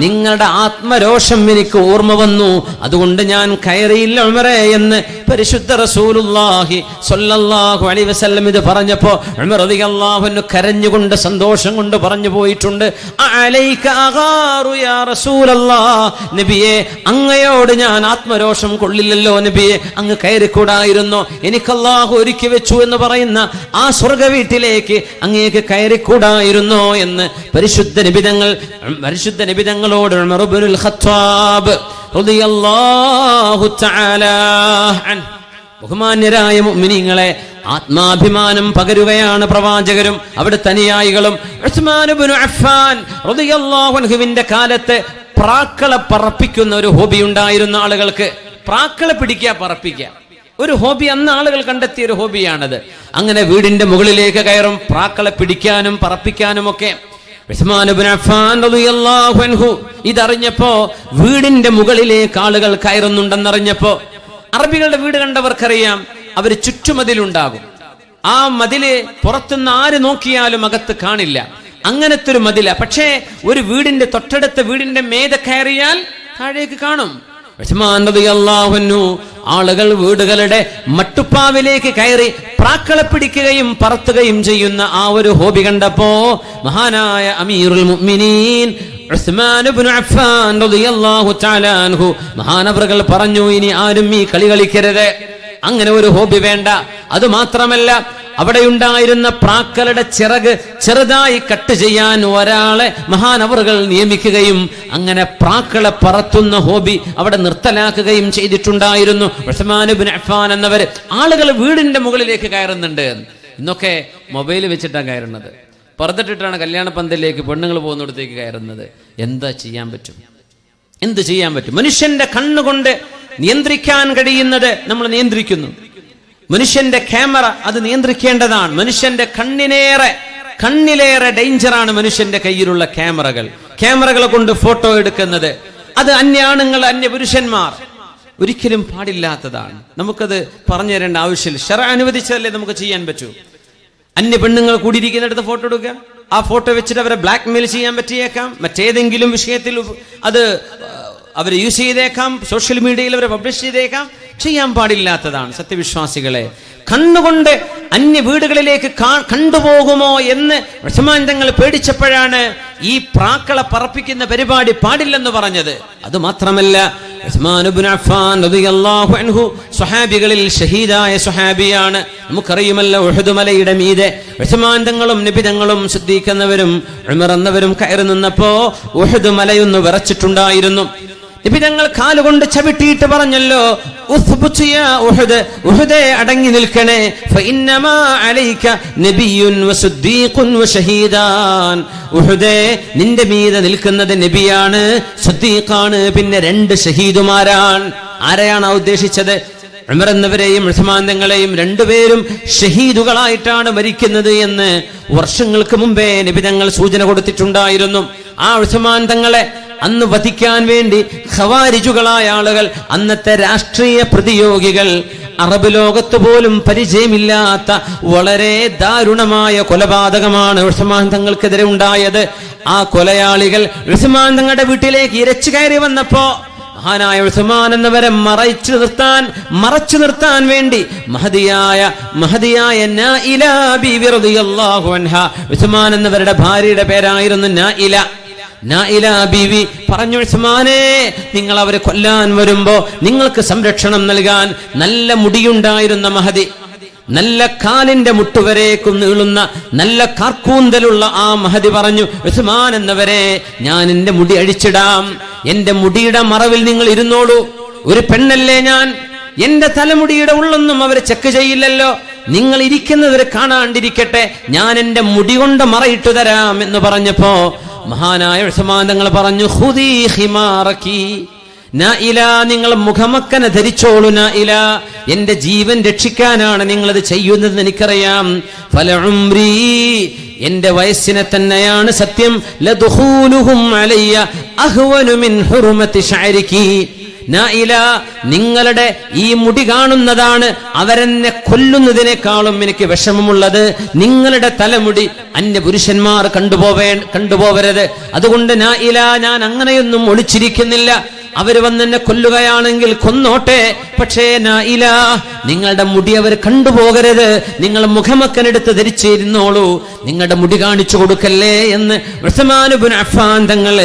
നിങ്ങളുടെ ആത്മരോഷം എനിക്ക് ഓർമ്മ വന്നു, അതുകൊണ്ട് ഞാൻ കയറിയില്ല ഉമറേ എന്ന് പരിശുദ്ധ റസൂലുള്ളാഹി സ്വല്ലല്ലാഹു അലൈഹി വസല്ലം ഇത് പറഞ്ഞപ്പോ ഉമർ റളിയല്ലാഹു അൻഹു കരഞ്ഞുകൊണ്ട് സന്തോഷം കൊണ്ട് പറഞ്ഞു പോയിട്ടുണ്ട്, അലൈക അഗാറു യാ റസൂലല്ലാഹ്, നബിയെ അങ്ങയോട് ഞാൻ ആത്മരോഷം കൊള്ളില്ലല്ലോ നബിയെ, അങ്ങ് കയറിക്കൂടായിരുന്നോ? എനിക്ക് അല്ലാഹു ഒരുക്കി വെച്ചു എന്ന് പറയുന്ന ആ സ്വർഗ്ഗ വീട്ടിലേക്ക് അങ്ങേക്ക് കയറിക്കൂടായിരുന്നോ എന്ന് പരിശുദ്ധ നിബിതങ്ങളോട് ഉമർ ഇബ്നുൽ ഖത്താബ് റളിയല്ലാഹു തആല അൻഹു. ബഹുമാന്യരായ മുഅ്മിനീങ്ങളെ, ആത്മാഭിമാനം പകരുകയാണ് പ്രവാചകരും അവിടുത്തെ അനുയായികളും. ഉസ്മാൻ ഇബ്നു അഫ്ഫാൻ റളിയല്ലാഹു അൻഹുവിന്റെ കാലത്ത് പ്രാക്കളെ പറപ്പിക്കുന്ന ഒരു ഹോബി ഉണ്ടായിരുന്ന ആളുകൾക്ക്. പ്രാക്കളെ പിടിക്കുക, പറപ്പിക്കുക, ഒരു ഹോബി അന്ന് ആളുകൾ കണ്ടെത്തിയ ഒരു ഹോബിയാണത്. അങ്ങനെ വീടിന്റെ മുകളിലേക്ക് കയറും, പ്രാക്കളെ പിടിക്കാനും പറപ്പിക്കാനും ഒക്കെ. ഉസ്മാൻ ഇബ്നു അഫ്ഫാൻ റളിയല്ലാഹു അൻഹു ഇതറിഞ്ഞപ്പോ, വീടിന്റെ മുകളിലേക്ക് ആളുകൾ കയറുന്നുണ്ടെന്നറിഞ്ഞപ്പോ, അറബികളുടെ വീട് കണ്ടവർക്കറിയാം, അവർ ചുറ്റുമതിലുണ്ടാകും. ആ മതില് പുറത്തുനിന്ന് ആര് നോക്കിയാലും അകത്ത് കാണില്ല, അങ്ങനത്തെ ഒരു മതില. പക്ഷേ ഒരു വീടിന്റെ തൊട്ടടുത്ത വീടിന്റെ മേതെ കയറിയാൽ താഴേക്ക് കാണും. ഉസ്മാൻ റളിയല്ലാഹു അൻഹു ആളുകൾ വീടുകളുടെ മട്ടുപ്പാവിലേക്ക് കയറി പ്രാക്കളെ പിടിക്കുകയും പറത്തുകയും ചെയ്യുന്ന ആ ഒരു ഹോബി കണ്ടപ്പോ മഹാനായ അമീറുൽ മുഅ്മിനീൻ ഉസ്മാൻ ഇബ്നു അഫ്ഫാൻ റളിയല്ലാഹു തആല അൻഹു മഹാനവറുകൾ പറഞ്ഞു, ഇനി ആരും ഈ കളി കളിക്കരുത്, അങ്ങനെ ഒരു ഹോബി വേണ്ട. അതുമാത്രമല്ല, അവിടെയുണ്ടായിരുന്ന പ്രാക്കളുടെ ചിറക് ചെറുതായി കട്ട് ചെയ്യാൻ ഒരാളെ മഹാനവറുകൾ നിയമിക്കുകയും അങ്ങനെ പ്രാക്കളെ പറത്തുന്ന ഹോബി അവിടെ നിർത്തലാക്കുകയും ചെയ്തിട്ടുണ്ടായിരുന്നു. ഉസ്മാൻ ഇബ്നു അഫ്ഫാൻ എന്നവർ ആളുകൾ വീടിന്റെ മുകളിലേക്ക് കയറുന്നുണ്ട്. ഇന്നൊക്കെ മൊബൈൽ വെച്ചിട്ടാണ് കയറുന്നത്, പുറത്തിട്ടിട്ടാണ് കല്യാണ പന്തലിലേക്ക് പെണ്ണുങ്ങൾ പോകുന്നിടത്തേക്ക് കയറുന്നത്. എന്താ ചെയ്യാൻ പറ്റും? എന്ത് ചെയ്യാൻ പറ്റും? മനുഷ്യന്റെ കണ്ണുകൊണ്ട് നിയന്ത്രിക്കാൻ കഴിയുന്നത് നമ്മൾ നിയന്ത്രിക്കുന്നു. മനുഷ്യന്റെ ക്യാമറ അത് നിയന്ത്രിക്കേണ്ടതാണ്. മനുഷ്യന്റെ കണ്ണിലേറെ ഡേഞ്ചറാണ് മനുഷ്യന്റെ കയ്യിലുള്ള ക്യാമറകളെ കൊണ്ട് ഫോട്ടോ എടുക്കുന്നത്. അത് അന്യാണുങ്ങൾ, അന്യപുരുഷന്മാർ ഒരിക്കലും പാടില്ലാത്തതാണ്. നമുക്കത് പറഞ്ഞു തരേണ്ട ആവശ്യമില്ല. ശറഅ് അനുവദിച്ചതല്ലേ നമുക്ക് ചെയ്യാൻ പറ്റൂ. അന്യ പെണ്ണുങ്ങൾ കൂടിയിരിക്കുന്നിടത്ത് ഫോട്ടോ എടുക്കുക, ആ ഫോട്ടോ വെച്ചിട്ട് അവരെ ബ്ലാക്ക് മെയിൽ ചെയ്യാൻ പറ്റിയേക്കാം, മറ്റേതെങ്കിലും വിഷയത്തിൽ അത് അവർ യൂസ് ചെയ്തേക്കാം, സോഷ്യൽ മീഡിയയിൽ അവരെ പബ്ലിഷ് ചെയ്തേക്കാം. ചെയ്യാൻ പാടില്ലാത്തതാണ്. സത്യവിശ്വാസികളെ, കണ്ണുകൊണ്ട് അന്യ വീടുകളിലേക്ക് കണ്ടുപോകുമോ എന്ന് ഉസ്മാൻ തങ്ങൾ പേടിച്ചപ്പോഴാണ് ഈ പ്രാക്കളെ പറപ്പിക്കുന്ന പരിപാടി പാടില്ലെന്ന് പറഞ്ഞത്. അത് മാത്രമല്ല, ഉസ്മാൻ ഇബ്നു അഫ്ഫാൻ റളിയല്ലാഹു അൻഹു സ്വഹാബികളിൽ ഷഹീദായ സ്വഹാബിയാണ്. നമുക്കറിയുമല്ലോ, ഉഹദ് മലയുടെ മീതെ ഉസ്മാൻ തങ്ങളും നബി തങ്ങളും സിദ്ദീഖ് എന്നവരും ഉമർ എന്നവരും കയറി നിന്നപ്പോ ഉഹദ് മലയൊന്ന് വിറച്ചിട്ടുണ്ടായിരുന്നു. നബി തങ്ങൾ കാലുകൊണ്ട് ചവിട്ടിയിട്ട് പറഞ്ഞല്ലോ, ഉസ്ബുത് യാ ഉഹദ്, ഉഹദേ അടങ്ങി നിൽക്കണേ, ഫഇന്നമാ അലൈക നബിയ്യുൻ വസിദ്ദീഖുൻ വശഹീദാൻ. ഉഹദേ, നിന്റെ മീതെ നിൽക്കുന്നത് നബിയാണ്, സിദ്ദീഖാണ്, പിന്നെ 2 ഷഹീദുമാരാണ്. ആരെയാണ് ഉദ്ദേശിച്ചത്? ഉമർ എന്നവരെയും ഉസ്മാൻ തങ്ങളെയും, രണ്ടുപേരും ഷഹീദുകളായിട്ടാണ് മരിക്കുന്നത് എന്ന് വർഷങ്ങൾക്ക് മുമ്പേ നബി തങ്ങൾ സൂചന കൊടുത്തിട്ടുണ്ടായിരുന്നു. ആ ഉസ്മാൻ തങ്ങളെ അന്ന് വധിക്കാൻ വേണ്ടി ഖവാരിജുകളായ ആളുകൾ, അന്നത്തെ രാഷ്ട്രീയ പ്രതിയോഗികൾ, അറബ് ലോകത്ത് പോലും പരിചയമില്ലാത്ത വളരെ ദാരുണമായ കൊലപാതകമാണ് ഉസ്മാൻ തങ്ങൾക്കെതിരെ ഉണ്ടായത്. ആ കൊലയാളികൾ ഉസ്മാൻ തങ്ങളുടെ വീട്ടിലേക്ക് ഇരച്ചു കയറി വന്നപ്പോ മഹാനായ ഉസ്മാൻ എന്നവരെ മറച്ചു നിർത്താൻ വേണ്ടി മഹദിയായ നായില ബീവി റളിയല്ലാഹു അൻഹാ, ഉസ്മാൻ എന്നവരുടെ ഭാര്യയുടെ പേരായിരുന്നു നായില ബീവി പറഞ്ഞു, ഉസ്മാനെ, നിങ്ങൾ അവരെ കൊല്ലാൻ വരുമ്പോ നിങ്ങൾക്ക് സംരക്ഷണം നൽകാൻ നല്ല മുടിയുണ്ടായിരുന്ന മഹദി, നല്ല കാലിന്റെ മുട്ടുവരേക്കും നീളുന്ന നല്ല കാർക്കൂന്തലുള്ള ആ മഹദി പറഞ്ഞു, ഉസ്മാൻ എന്നവരെ, ഞാൻ എന്റെ മുടി അഴിച്ചിടാം, എന്റെ മുടിയുടെ മറവിൽ നിങ്ങൾ ഇരുന്നോളൂ. ഒരു പെണ്ണല്ലേ ഞാൻ, എന്റെ തലമുടിയുടെ ഉള്ളൊന്നും അവർ ചെക്ക് ചെയ്യില്ലല്ലോ, നിങ്ങൾ ഇരിക്കുന്നവരെ കാണാണ്ടിരിക്കട്ടെ, ഞാൻ എന്റെ മുടി കൊണ്ട് മറയിട്ടു തരാം എന്ന് പറഞ്ഞപ്പോ മഹാനായ ഉസ്മാൻ തങ്ങൾ പറഞ്ഞു, ഖുദീ ഖിമാറകി നായില, നിങ്ങൾ മുഖമക്കനെ ധരിച്ചോളൂ നായില, എന്റെ ജീവൻ രക്ഷിക്കാനാണ് നിങ്ങളത് ചെയ്യുന്നതെന്ന് എനിക്കറിയാം. ഫലഉംരി, എന്റെ വയസ്സിനെ തന്നെയാണ് സത്യം, ലദുഖൂലുഹും അലയ്യ അഹ്വനു മിൻ ഹുർമതി ശഅരികി. നായില, നിങ്ങളുടെ ഈ മുടി കാണുന്നതാണ് അവരെന്നെ കൊല്ലുന്നതിനേക്കാളും എനിക്ക് വിഷമമുള്ളത്. നിങ്ങളുടെ തലമുടി അന്യ പുരുഷന്മാർ കണ്ടുപോവരുത്. അതുകൊണ്ട് നായില, ഞാൻ അങ്ങനെയൊന്നും ഒളിച്ചിരിക്കുന്നില്ല. അവര് വന്നെന്നെ കൊല്ലുകയാണെങ്കിൽ കൊന്നോട്ടെ, പക്ഷേ നായില, നിങ്ങളുടെ മുടി അവർ കണ്ടുപോകരുത്, നിങ്ങൾ മുഖമക്കനെടുത്ത് ധരിച്ചിരുന്നോളൂ, നിങ്ങളുടെ മുടി കാണിച്ചു കൊടുക്കല്ലേ എന്ന് ഉസ്മാൻ ഇബ്നു അഫ്ഫാൻ തങ്ങൾ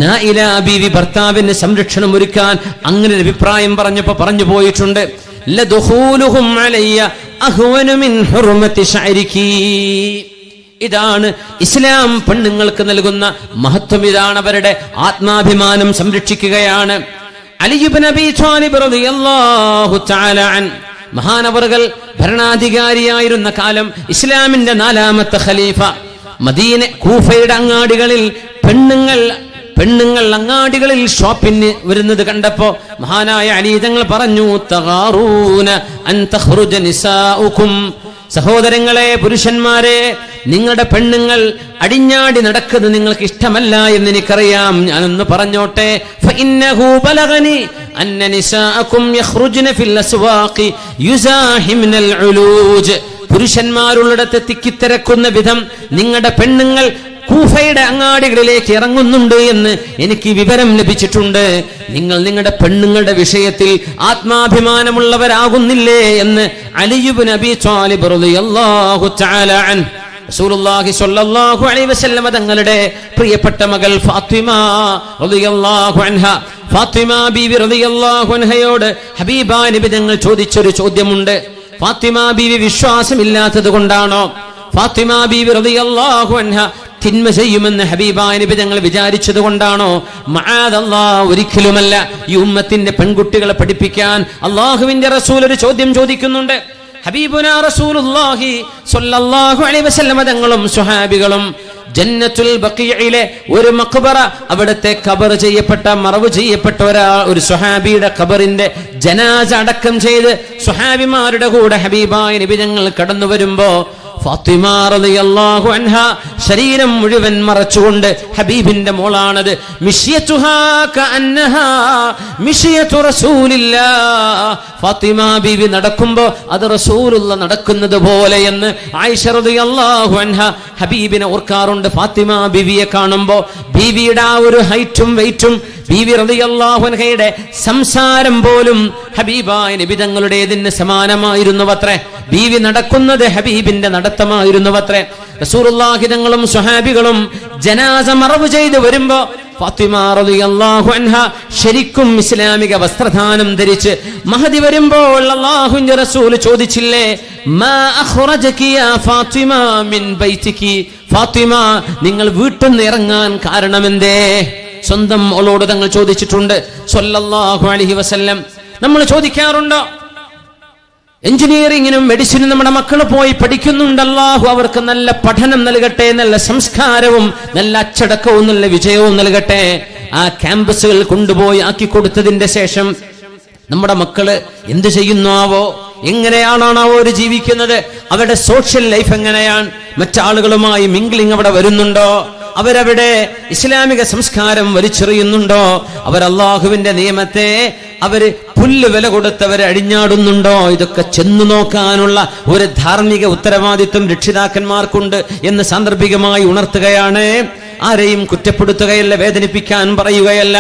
നായില ബീവി ഭർത്താവിന് സംരക്ഷണം ഒരുക്കാൻ അങ്ങനെ ഒരു അഭിപ്രായം പറഞ്ഞപ്പോ പറഞ്ഞു പോയിട്ടുണ്ട്. ലദുഖൂലുഹും അലയ്യ അഹ്വനു മിൻ ഹുർമതി ശഅരികി. ഇതാണ് ഇസ്ലാം പെണ്ണുങ്ങൾക്ക് നൽകുന്ന മഹത്വം, ഇതാണ് അവരുടെ ആത്മാഭിമാനം സംരക്ഷിക്കുകയാണ്. അലി ഇബ്നു അബീ ത്വാലിബ് റളിയല്ലാഹു തആല അൻ, മഹാനവറുകൾ ഭരണാധികാരിയായിരുന്ന കാലം, ഇസ്ലാമിന്റെ 4ാമത്തെ ഖലീഫ, മദീന കൂഫയുടെ അങ്ങാടികളിൽ പെണ്ണുങ്ങൾ അങ്ങാടികളിൽ ഷോപ്പിന് വരുന്നത് കണ്ടപ്പോ മഹാനായ അലി തങ്ങൾ പറഞ്ഞു, തഗാറൂന അൻ തഖ്റുജ നിസാഉകും, സഹോദരങ്ങളെ, പുരുഷന്മാരെ, നിങ്ങളുടെ പെണ്ണുങ്ങൾ അടിഞ്ഞാടി നടക്കുന്നത് നിങ്ങൾക്ക് ഇഷ്ടമല്ല എന്ന് എനിക്കറിയാം. ഞാനൊന്ന് പറഞ്ഞോട്ടെ, ഫഇന്നഹു ബലഗനി അന്ന നിസാഅകും യഖ്റുജ്ന ഫിൽ അസ്വാഖി യുസാഹിംനൽ ഉലൂജ്. പുരുഷന്മാരുള്ളിടത്ത് തിക്കിത്തിരക്കുന്ന വിധം നിങ്ങളുടെ പെണ്ണുങ്ങൾ കൂഫയുടെ അങ്ങാടികളിലേക്ക് ഇറങ്ങുന്നുണ്ട് എന്ന് എനിക്ക് വിവരം ലഭിച്ചിട്ടുണ്ട്. നിങ്ങൾ നിങ്ങളുടെ പെണ്ണുങ്ങളുടെ വിഷയത്തിൽ ആത്മാഭിമാനമുള്ളവരാകുന്നില്ലേ എന്ന് അലി ഇബ്നു അബീ ത്വാലിബ് റളിയല്ലാഹു തആല അൻഹു, റസൂലുള്ളാഹി സ്വല്ലല്ലാഹു അലൈഹി വസല്ലം തങ്ങളുടെ പ്രിയപ്പെട്ട മകൾ ഫാത്തിമ റളിയല്ലാഹു അൻഹ, ഫാത്തിമ ബീവി റളിയല്ലാഹു അൻഹയോട് ഹബീബായ നബി തങ്ങൾ ചോദിച്ചൊരു ചോദ്യമുണ്ട്. ഫാത്തിമ ബീവി വിശ്വാസമില്ലാത്തത് കൊണ്ടാണോ? ഫാത്തിമ ബീവി റളിയല്ലാഹു അൻഹ തിന്മ ചെയ്യുമെന്ന് ഹബീബായ നബി തങ്ങൾ വിചാരിച്ചത് കൊണ്ടാണോ? മഅദല്ലാഹ്, ഒരിക്കലുമല്ല. ഈ ഉമ്മത്തിന്റെ പെൺകുട്ടികളെ പഠിപ്പിക്കാൻ അല്ലാഹുവിന്റെ റസൂൽ ഒരു ചോദ്യം ചോദിക്കുന്നുണ്ട്. ഹബീബുനാ റസൂലുള്ളാഹി സ്വല്ലല്ലാഹു അലൈഹി വസല്ലം തങ്ങളും സ്വഹാബികളും ജന്നത്തുൽ ബഖീഇലെ ഒരു മഖ്ബറ, അവിടത്തെ ഖബർ ചെയ്യപ്പെട്ട, മറവ് ചെയ്യപ്പെട്ട ഒരു സ്വഹാബിയുടെ ഖബറിന്റെ ജനാസ അടക്കം ചെയ്ത് സ്വഹാബിമാരുടെ കൂടെ ഹബീബായ നബി തങ്ങൾ കടന്നു വരുമ്പോ ഫാത്തിമ റളിയല്ലാഹു അൻഹ ശരീരം മുഴുവൻ മറച്ചുകൊണ്ട്, ഹബീബിന്റെ മോളാണത്. മിശ്യതുഹാ കഅന്നഹാ മിശ്യതു റസൂലില്ലാഹ്. ഫാത്തിമ ബീവി നടക്കുമ്പോൾ അത് റസൂലുള്ള നടക്കുന്നത് പോലെ എന്ന് ആയിഷ റളിയല്ലാഹു അൻഹ ഹബീബിനെ ഓർക്കാറുണ്ട്. ഫാത്തിമ ബീവിയെ കാണുമ്പോൾ ബീവിയുടെ ആ ഒരു ഹൈറ്റും വെയിറ്റും, ബീവി റളിയല്ലാഹു അൻഹയുടെ സംസാരം പോലും ഹബീബായ നബി തങ്ങളുടേതിന് സമാനമായിരുന്നുവത്രേ. ബീവി നടക്കുന്നത് ഹബീബിന്റെ നടത്തമായിരുന്നുവത്രേ. റസൂലുള്ളാഹി തങ്ങളും സ്വഹാബികളും ജനാസ മറവ് ചെയ്ത് വരുമ്പോ ഫാത്തിമ റളിയല്ലാഹു അൻഹ ശരിക്കും ഇസ്ലാമിക വസ്ത്രധാനം ധരിച്ച് മഹദി വരുമ്പോൾ അല്ലാഹുവിന്റെ റസൂൽ ചോദിച്ചില്ലേ, മാ അഖ്റജകി യാ ഫാത്തിമ മിൻ ബൈതികി. ഫാത്തിമ, നിങ്ങൾ വീട്ടിൽ നിന്ന് ഇറങ്ങാൻ കാരണമെന്തേ? സ്വന്തം മോളോട് തങ്ങൾ ചോദിച്ചിട്ടുണ്ട് സ്വല്ലല്ലാഹു അലൈഹി വസല്ലം. നമ്മൾ ചോദിക്കാറുണ്ടോ? എഞ്ചിനീയറിംഗിനും മെഡിസിനും നമ്മുടെ മക്കൾ പോയി പഠിക്കുന്നുണ്ട്. അല്ലാഹു അവർക്ക് നല്ല പഠനം നൽകട്ടെ, നല്ല സംസ്കാരവും നല്ല അച്ചടക്കവും നല്ല വിജയവും നൽകട്ടെ. ആ ക്യാമ്പസുകൾ കൊണ്ടുപോയി ആക്കി കൊടുത്തതിന്റെ ശേഷം നമ്മുടെ മക്കള് എന്ത് ചെയ്യുന്നാവോ, എങ്ങനെയാണോ അവർ ജീവിക്കുന്നത്, അവരുടെ സോഷ്യൽ ലൈഫ് എങ്ങനെയാണ്, മറ്റാളുകളുമായി മിംഗ്ലിംഗ് അവിടെ വരുന്നുണ്ടോ, അവരവിടെ ഇസ്ലാമിക സംസ്കാരം വലിച്ചെറിയുന്നുണ്ടോ, അവർ അള്ളാഹുവിന്റെ നിയമത്തെ അവര് പുല്ല് വില കൊടുത്തവരെ അഴിഞ്ഞാടുന്നുണ്ടോ, ഇതൊക്കെ ചെന്നു നോക്കാനുള്ള ഒരു ധാർമ്മിക ഉത്തരവാദിത്വം രക്ഷിതാക്കന്മാർക്കുണ്ട് എന്ന് സാന്ദർഭികമായി ഉണർത്തുകയാണ്. ആരെയും കുറ്റപ്പെടുത്തുകയല്ല, വേദനിപ്പിക്കാൻ പറയുകയല്ല.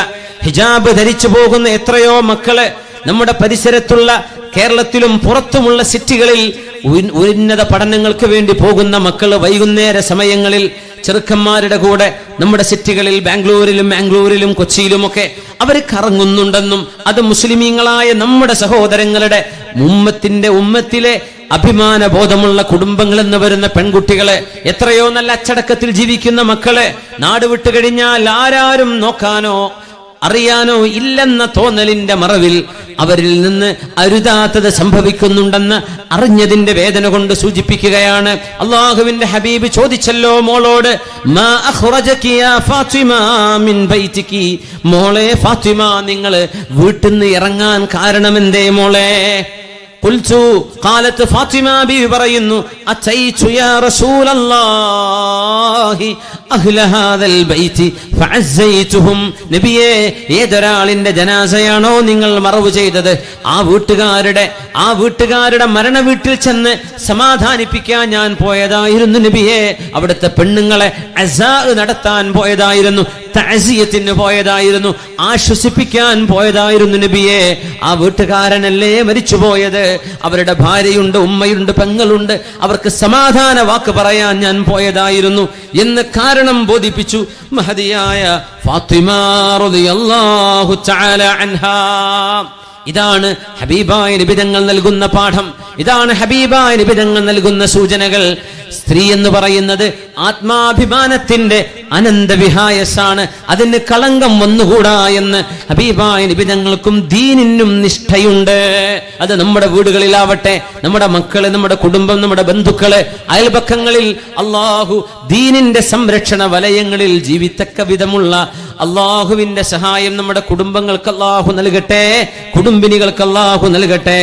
ഹിജാബ് ധരിച്ചു പോകുന്ന എത്രയോ മക്കള് നമ്മുടെ പരിസരത്തുള്ള കേരളത്തിലും പുറത്തുമുള്ള സിറ്റികളിൽ ഉന്നത പഠനങ്ങൾക്ക് വേണ്ടി പോകുന്ന മക്കള് വൈകുന്നേര സമയങ്ങളിൽ ചെറുക്കന്മാരുടെ കൂടെ നമ്മുടെ സിറ്റികളിൽ ബാംഗ്ലൂരിലും കൊച്ചിയിലുമൊക്കെ അവർ കറങ്ങുന്നുണ്ടെന്നും അത് മുസ്ലിമീങ്ങളായ നമ്മുടെ സഹോദരങ്ങളുടെ ഉമ്മത്തിലെ അഭിമാന ബോധമുള്ള കുടുംബങ്ങളിൽ നിന്ന് വരുന്ന പെൺകുട്ടികളെ, എത്രയോ നല്ല അച്ചടക്കത്തിൽ ജീവിക്കുന്ന മക്കളെ നാട് വിട്ടു കഴിഞ്ഞാൽ ആരാരും നോക്കാനോ അറിയാനോ ഇല്ലെന്ന തോന്നലിന്റെ മറവിൽ അവരിൽ നിന്ന് അരുതാത്തത് സംഭവിക്കുന്നുണ്ടെന്ന് അറിഞ്ഞതിന്റെ വേദന കൊണ്ട് സൂചിപ്പിക്കുകയാണ്. അള്ളാഹുവിന്റെ ഹബീബ് ചോദിച്ചല്ലോ മോളോട്, മാ അഖ്റജകി യാ ഫാത്തിമ മിൻ ബൈതികി. മോളെ ഫാത്തിമ, നിങ്ങൾ വീട്ടിൽ നിന്ന് ഇറങ്ങാൻ കാരണമെന്തേ മോളെ? ഖുൽതു ഖാലത്ത് ഫാത്തിമ ബീവി പറയുന്നു, അതൈതു യാ റസൂലല്ലാഹി അഹ്ല ഹാദൽ ബൈതി ഫഅസ്സൈതുഹും. നബിയേ, ഏതൊരാളിന്റെ ജനാസയാണോ നിങ്ങൾ മറവ് ചെയ്തത്, ആ വീട്ടുകാരുടെ മരണ വീട്ടിൽ ചെന്ന് സമാധാനിപ്പിക്കാൻ ഞാൻ പോയതായിരുന്നു നബിയേ. അവിടുത്തെ പെണ്ണുങ്ങളെ അസാ നടത്താൻ പോയതായിരുന്നു, തഅസിയത്തിന് പോയതായിരുന്നു, ആശ്വസിപ്പിക്കാൻ പോയതായിരുന്നു നബിയേ. ആ വീട്ടുകാരനല്ലേ മരിച്ചുപോയത്, അവരുടെ ഭാര്യയുണ്ട്, ഉമ്മയുണ്ട്, പെങ്ങളുണ്ട്, അവർക്ക് സമാധാന വാക്ക് പറയാൻ ഞാൻ പോയതായിരുന്നു എന്ന് കാരണം ബോധിപ്പിച്ചു മഹദിയായ ഫാത്തിമ റളിയല്ലാഹു തആല അൻഹാ. ഇതാണ് ഹബീബായ നബി തങ്ങൾ നൽകുന്ന പാഠം, ഇതാണ് ഹബീബായ നബി തങ്ങൾ നൽകുന്ന സൂചനകൾ. സ്ത്രീ എന്ന് പറയുന്നത് ആത്മാഭിമാനത്തിന്റെ അനന്തവിഹായസാണ്, അതിന് കളങ്കം വന്നുകൂടാ എന്ന് ഹബീബായ നബി തങ്ങൾക്കും ദീനിനും നിഷ്ഠയുണ്ട്. അത് നമ്മുടെ വീടുകളിലാവട്ടെ, നമ്മുടെ മക്കള്, നമ്മുടെ കുടുംബം, നമ്മുടെ ബന്ധുക്കള്, അയൽപക്കങ്ങളിൽ അള്ളാഹു ദീനിന്റെ സംരക്ഷണ വലയങ്ങളിൽ ജീവിത്തക്ക വിധമുള്ള അള്ളാഹുവിന്റെ സഹായം നമ്മുടെ കുടുംബങ്ങൾക്ക് അള്ളാഹു നൽകട്ടെ, കുടുംബിനികൾക്ക് അള്ളാഹു നൽകട്ടെ.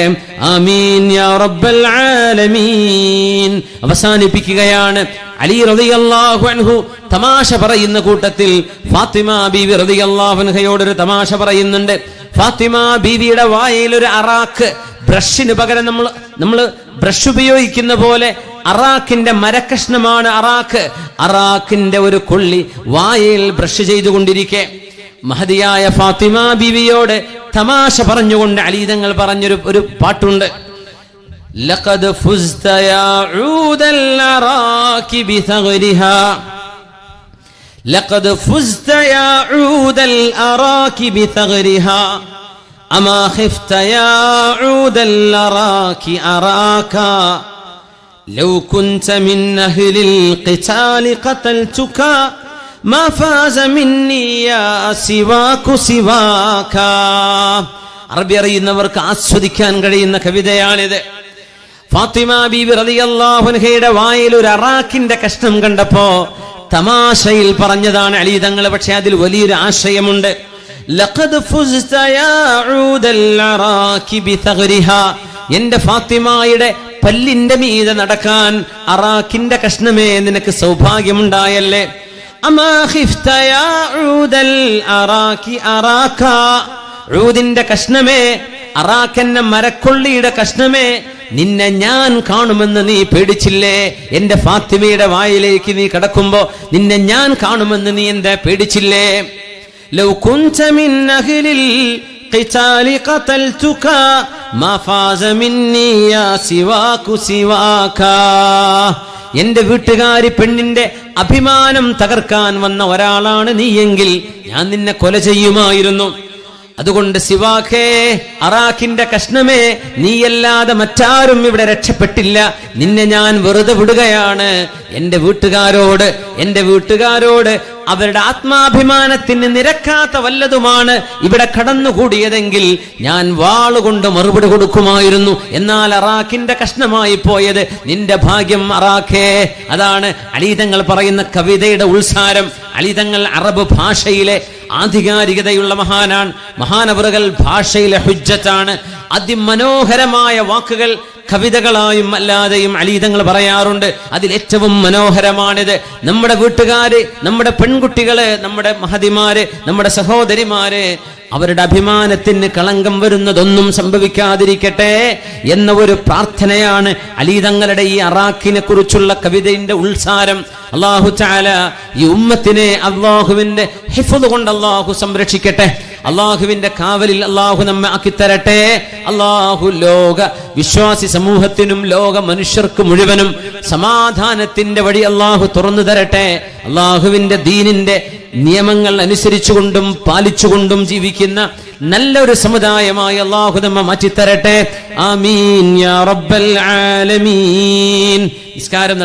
ആമീൻ യാ റബ്ബൽ ആലമീൻ. അവസാനിപ്പിക്കുകയാണ്. അലി റളിയല്ലാഹു അൻഹു തമാശ പറയുന്ന കൂട്ടത്തിൽ ഫാത്തിമ ബീവി റളിയല്ലാഹു അൻഹയോടൊരു തമാശ പറയുന്നുണ്ട്. ഫാത്തിമ ബീവിയുടെ വായിൽ ഒരു അറാക്ക്, ബ്രഷിന് പകരം നമ്മൾ ബ്രഷ് ഉപയോഗിക്കുന്ന പോലെ അറാക്കിന്റെ മരക്കഷ്ണമാണ് അറാക്ക്. അറാക്കിന്റെ ഒരു കൊള്ളി വായിൽ ബ്രഷ് ചെയ്തുകൊണ്ടിരിക്കെ മഹദിയായ ഫാത്തിമ ബീവിയോട് തമാശ പറഞ്ഞുകൊണ്ട് അലി തങ്ങൾ പറഞ്ഞൊരു പാട്ടുണ്ട്. لقد فزت يا عود الأراك بثغرها لقد فزت يا عود الأراك بثغرها أما خفت يا عود الأراك أراكا لو كنت من أهل القتال قتلتك ما فاز مني يا سواك سواكا. അറബി അറിയുന്നവർക്ക് ആസ്വദിക്കാൻ കഴിയുന്ന കവിതയാണിത്. ഫാത്തിമ ബീവി റളിയല്ലാഹു അൻഹയുടെ വായിൽ ഒരു അറാക്കിന്റെ കഷ്ണം കണ്ടപ്പോ തമാശയിൽ പറഞ്ഞതാണ് അലി തങ്ങൾ, പക്ഷെ അതിൽ വലിയൊരു ആശയമുണ്ട്. ലഖദ് ഫുസ്ത യാ ഊദൽ അറാക്കി ബിതഗ്രിഹാ. എന്റെ ഫാത്തിമയുടെ പല്ലിന്റെ മീതെ നടക്കാൻ അറാഖിന്റെ കഷ്ണമേ നിനക്ക് സൗഭാഗ്യമുണ്ടായല്ലേ? അമാ ഖിഫ്ത യാ ഊദൽ അറാഖി അറാഖ, ഊദിന്റെ കഷ്ണമേ, അറാഖെന്ന മരക്കൊള്ളിയുടെ കഷ്ണമേ, നിന്നെ ഞാൻ കാണുമെന്ന് നീ പേടിച്ചില്ലേ? എന്റെ ഫാത്തിമയുടെ വായിലേക്ക് നീ കടക്കുമ്പോ നിന്നെ ഞാൻ കാണുമെന്ന് നീ എന്താ പേടിച്ചില്ലേ? ലൗ കുൻത മിൻ അഹ്ലിൽ ഖിതാലി ഖതൽതുക മാ ഫാസ മിന്നി യാ സിവാകു സിവാക. എന്റെ വീട്ടുകാരി പെണ്ണിന്റെ അഭിമാനം തകർക്കാൻ വന്ന ഒരാളാണ് നീയെങ്കിൽ ഞാൻ നിന്നെ കൊല ചെയ്യുമായിരുന്നു. അതുകൊണ്ട് സിവാഖേ, അറാഖിന്റെ കഷ്ണമേ, നീയല്ലാതെ മറ്റാരും ഇവിടെ രക്ഷപ്പെട്ടില്ല. നിന്നെ ഞാൻ വെറുതെ വിടുകയാണ്. എന്റെ വീട്ടുകാരോട് അവരുടെ ആത്മാഭിമാനത്തിന് നിരക്കാത്ത വല്ലതുമാണ് ഇവിടെ കടന്നുകൂടിയതെങ്കിൽ ഞാൻ വാളുകൊണ്ട് മറുപടി കൊടുക്കുമായിരുന്നു. എന്നാൽ അറാഖിന്റെ കഷ്ണമായി പോയത് നിന്റെ ഭാഗ്യം അറാഖേ. അതാണ് അലീതങ്ങൾ പറയുന്ന കവിതയുടെ ഉത്സാരം. അലീതങ്ങൾ അറബ് ഭാഷയിലെ ആധികാരികതയുള്ള മഹാനാണ്. മഹാനവറുകൾ ഭാഷയിലെ ഹുജ്ജത്താണ്. അതിമനോഹരമായ വാക്കുകൾ കവിതകളായും അല്ലാതെയും അലീതങ്ങൾ പറയാറുണ്ട്. അതിലേറ്റവും മനോഹരമാണിത്. നമ്മുടെ വീട്ടുകാര്, നമ്മുടെ പെൺകുട്ടികള്, നമ്മുടെ മഹതിമാര്, നമ്മുടെ സഹോദരിമാര്, അവരുടെ അഭിമാനത്തിന് കളങ്കം വരുന്നതൊന്നും സംഭവിക്കാതിരിക്കട്ടെ എന്ന ഒരു പ്രാർത്ഥനയാണ് അലീതങ്ങളുടെ ഈ അറാഖിനെ കുറിച്ചുള്ള കവിതയുടെ ഉത്സാരം. അല്ലാഹു തആല ഈ ഉമ്മത്തിനെ അല്ലാഹുവിന്റെ ഹിഫ്ള് കൊണ്ട് അല്ലാഹു സംരക്ഷിക്കട്ടെ. അല്ലാഹുവിന്റെ കാവലിൽ അല്ലാഹു നമ്മെ ആക്കിത്തരട്ടെ. അല്ലാഹു ലോക വിശ്വാസി സമൂഹത്തിനും ലോക മനുഷ്യർക്ക് മുഴുവനും സമാധാനത്തിന്റെ വഴി അല്ലാഹു തുറന്നു തരട്ടെ. അല്ലാഹുവിന്റെ ദീനിന്റെ നിയമങ്ങൾ അനുസരിച്ചുകൊണ്ടും പാലിച്ചുകൊണ്ടും ജീവിക്കുന്ന നല്ലൊരു സമുദായമായി അല്ലാഹു നമ്മെ മാറ്റിത്തരട്ടെ. ആമീൻ യാ റബ്ബൽ ആലമീൻ. നിസ്കാരം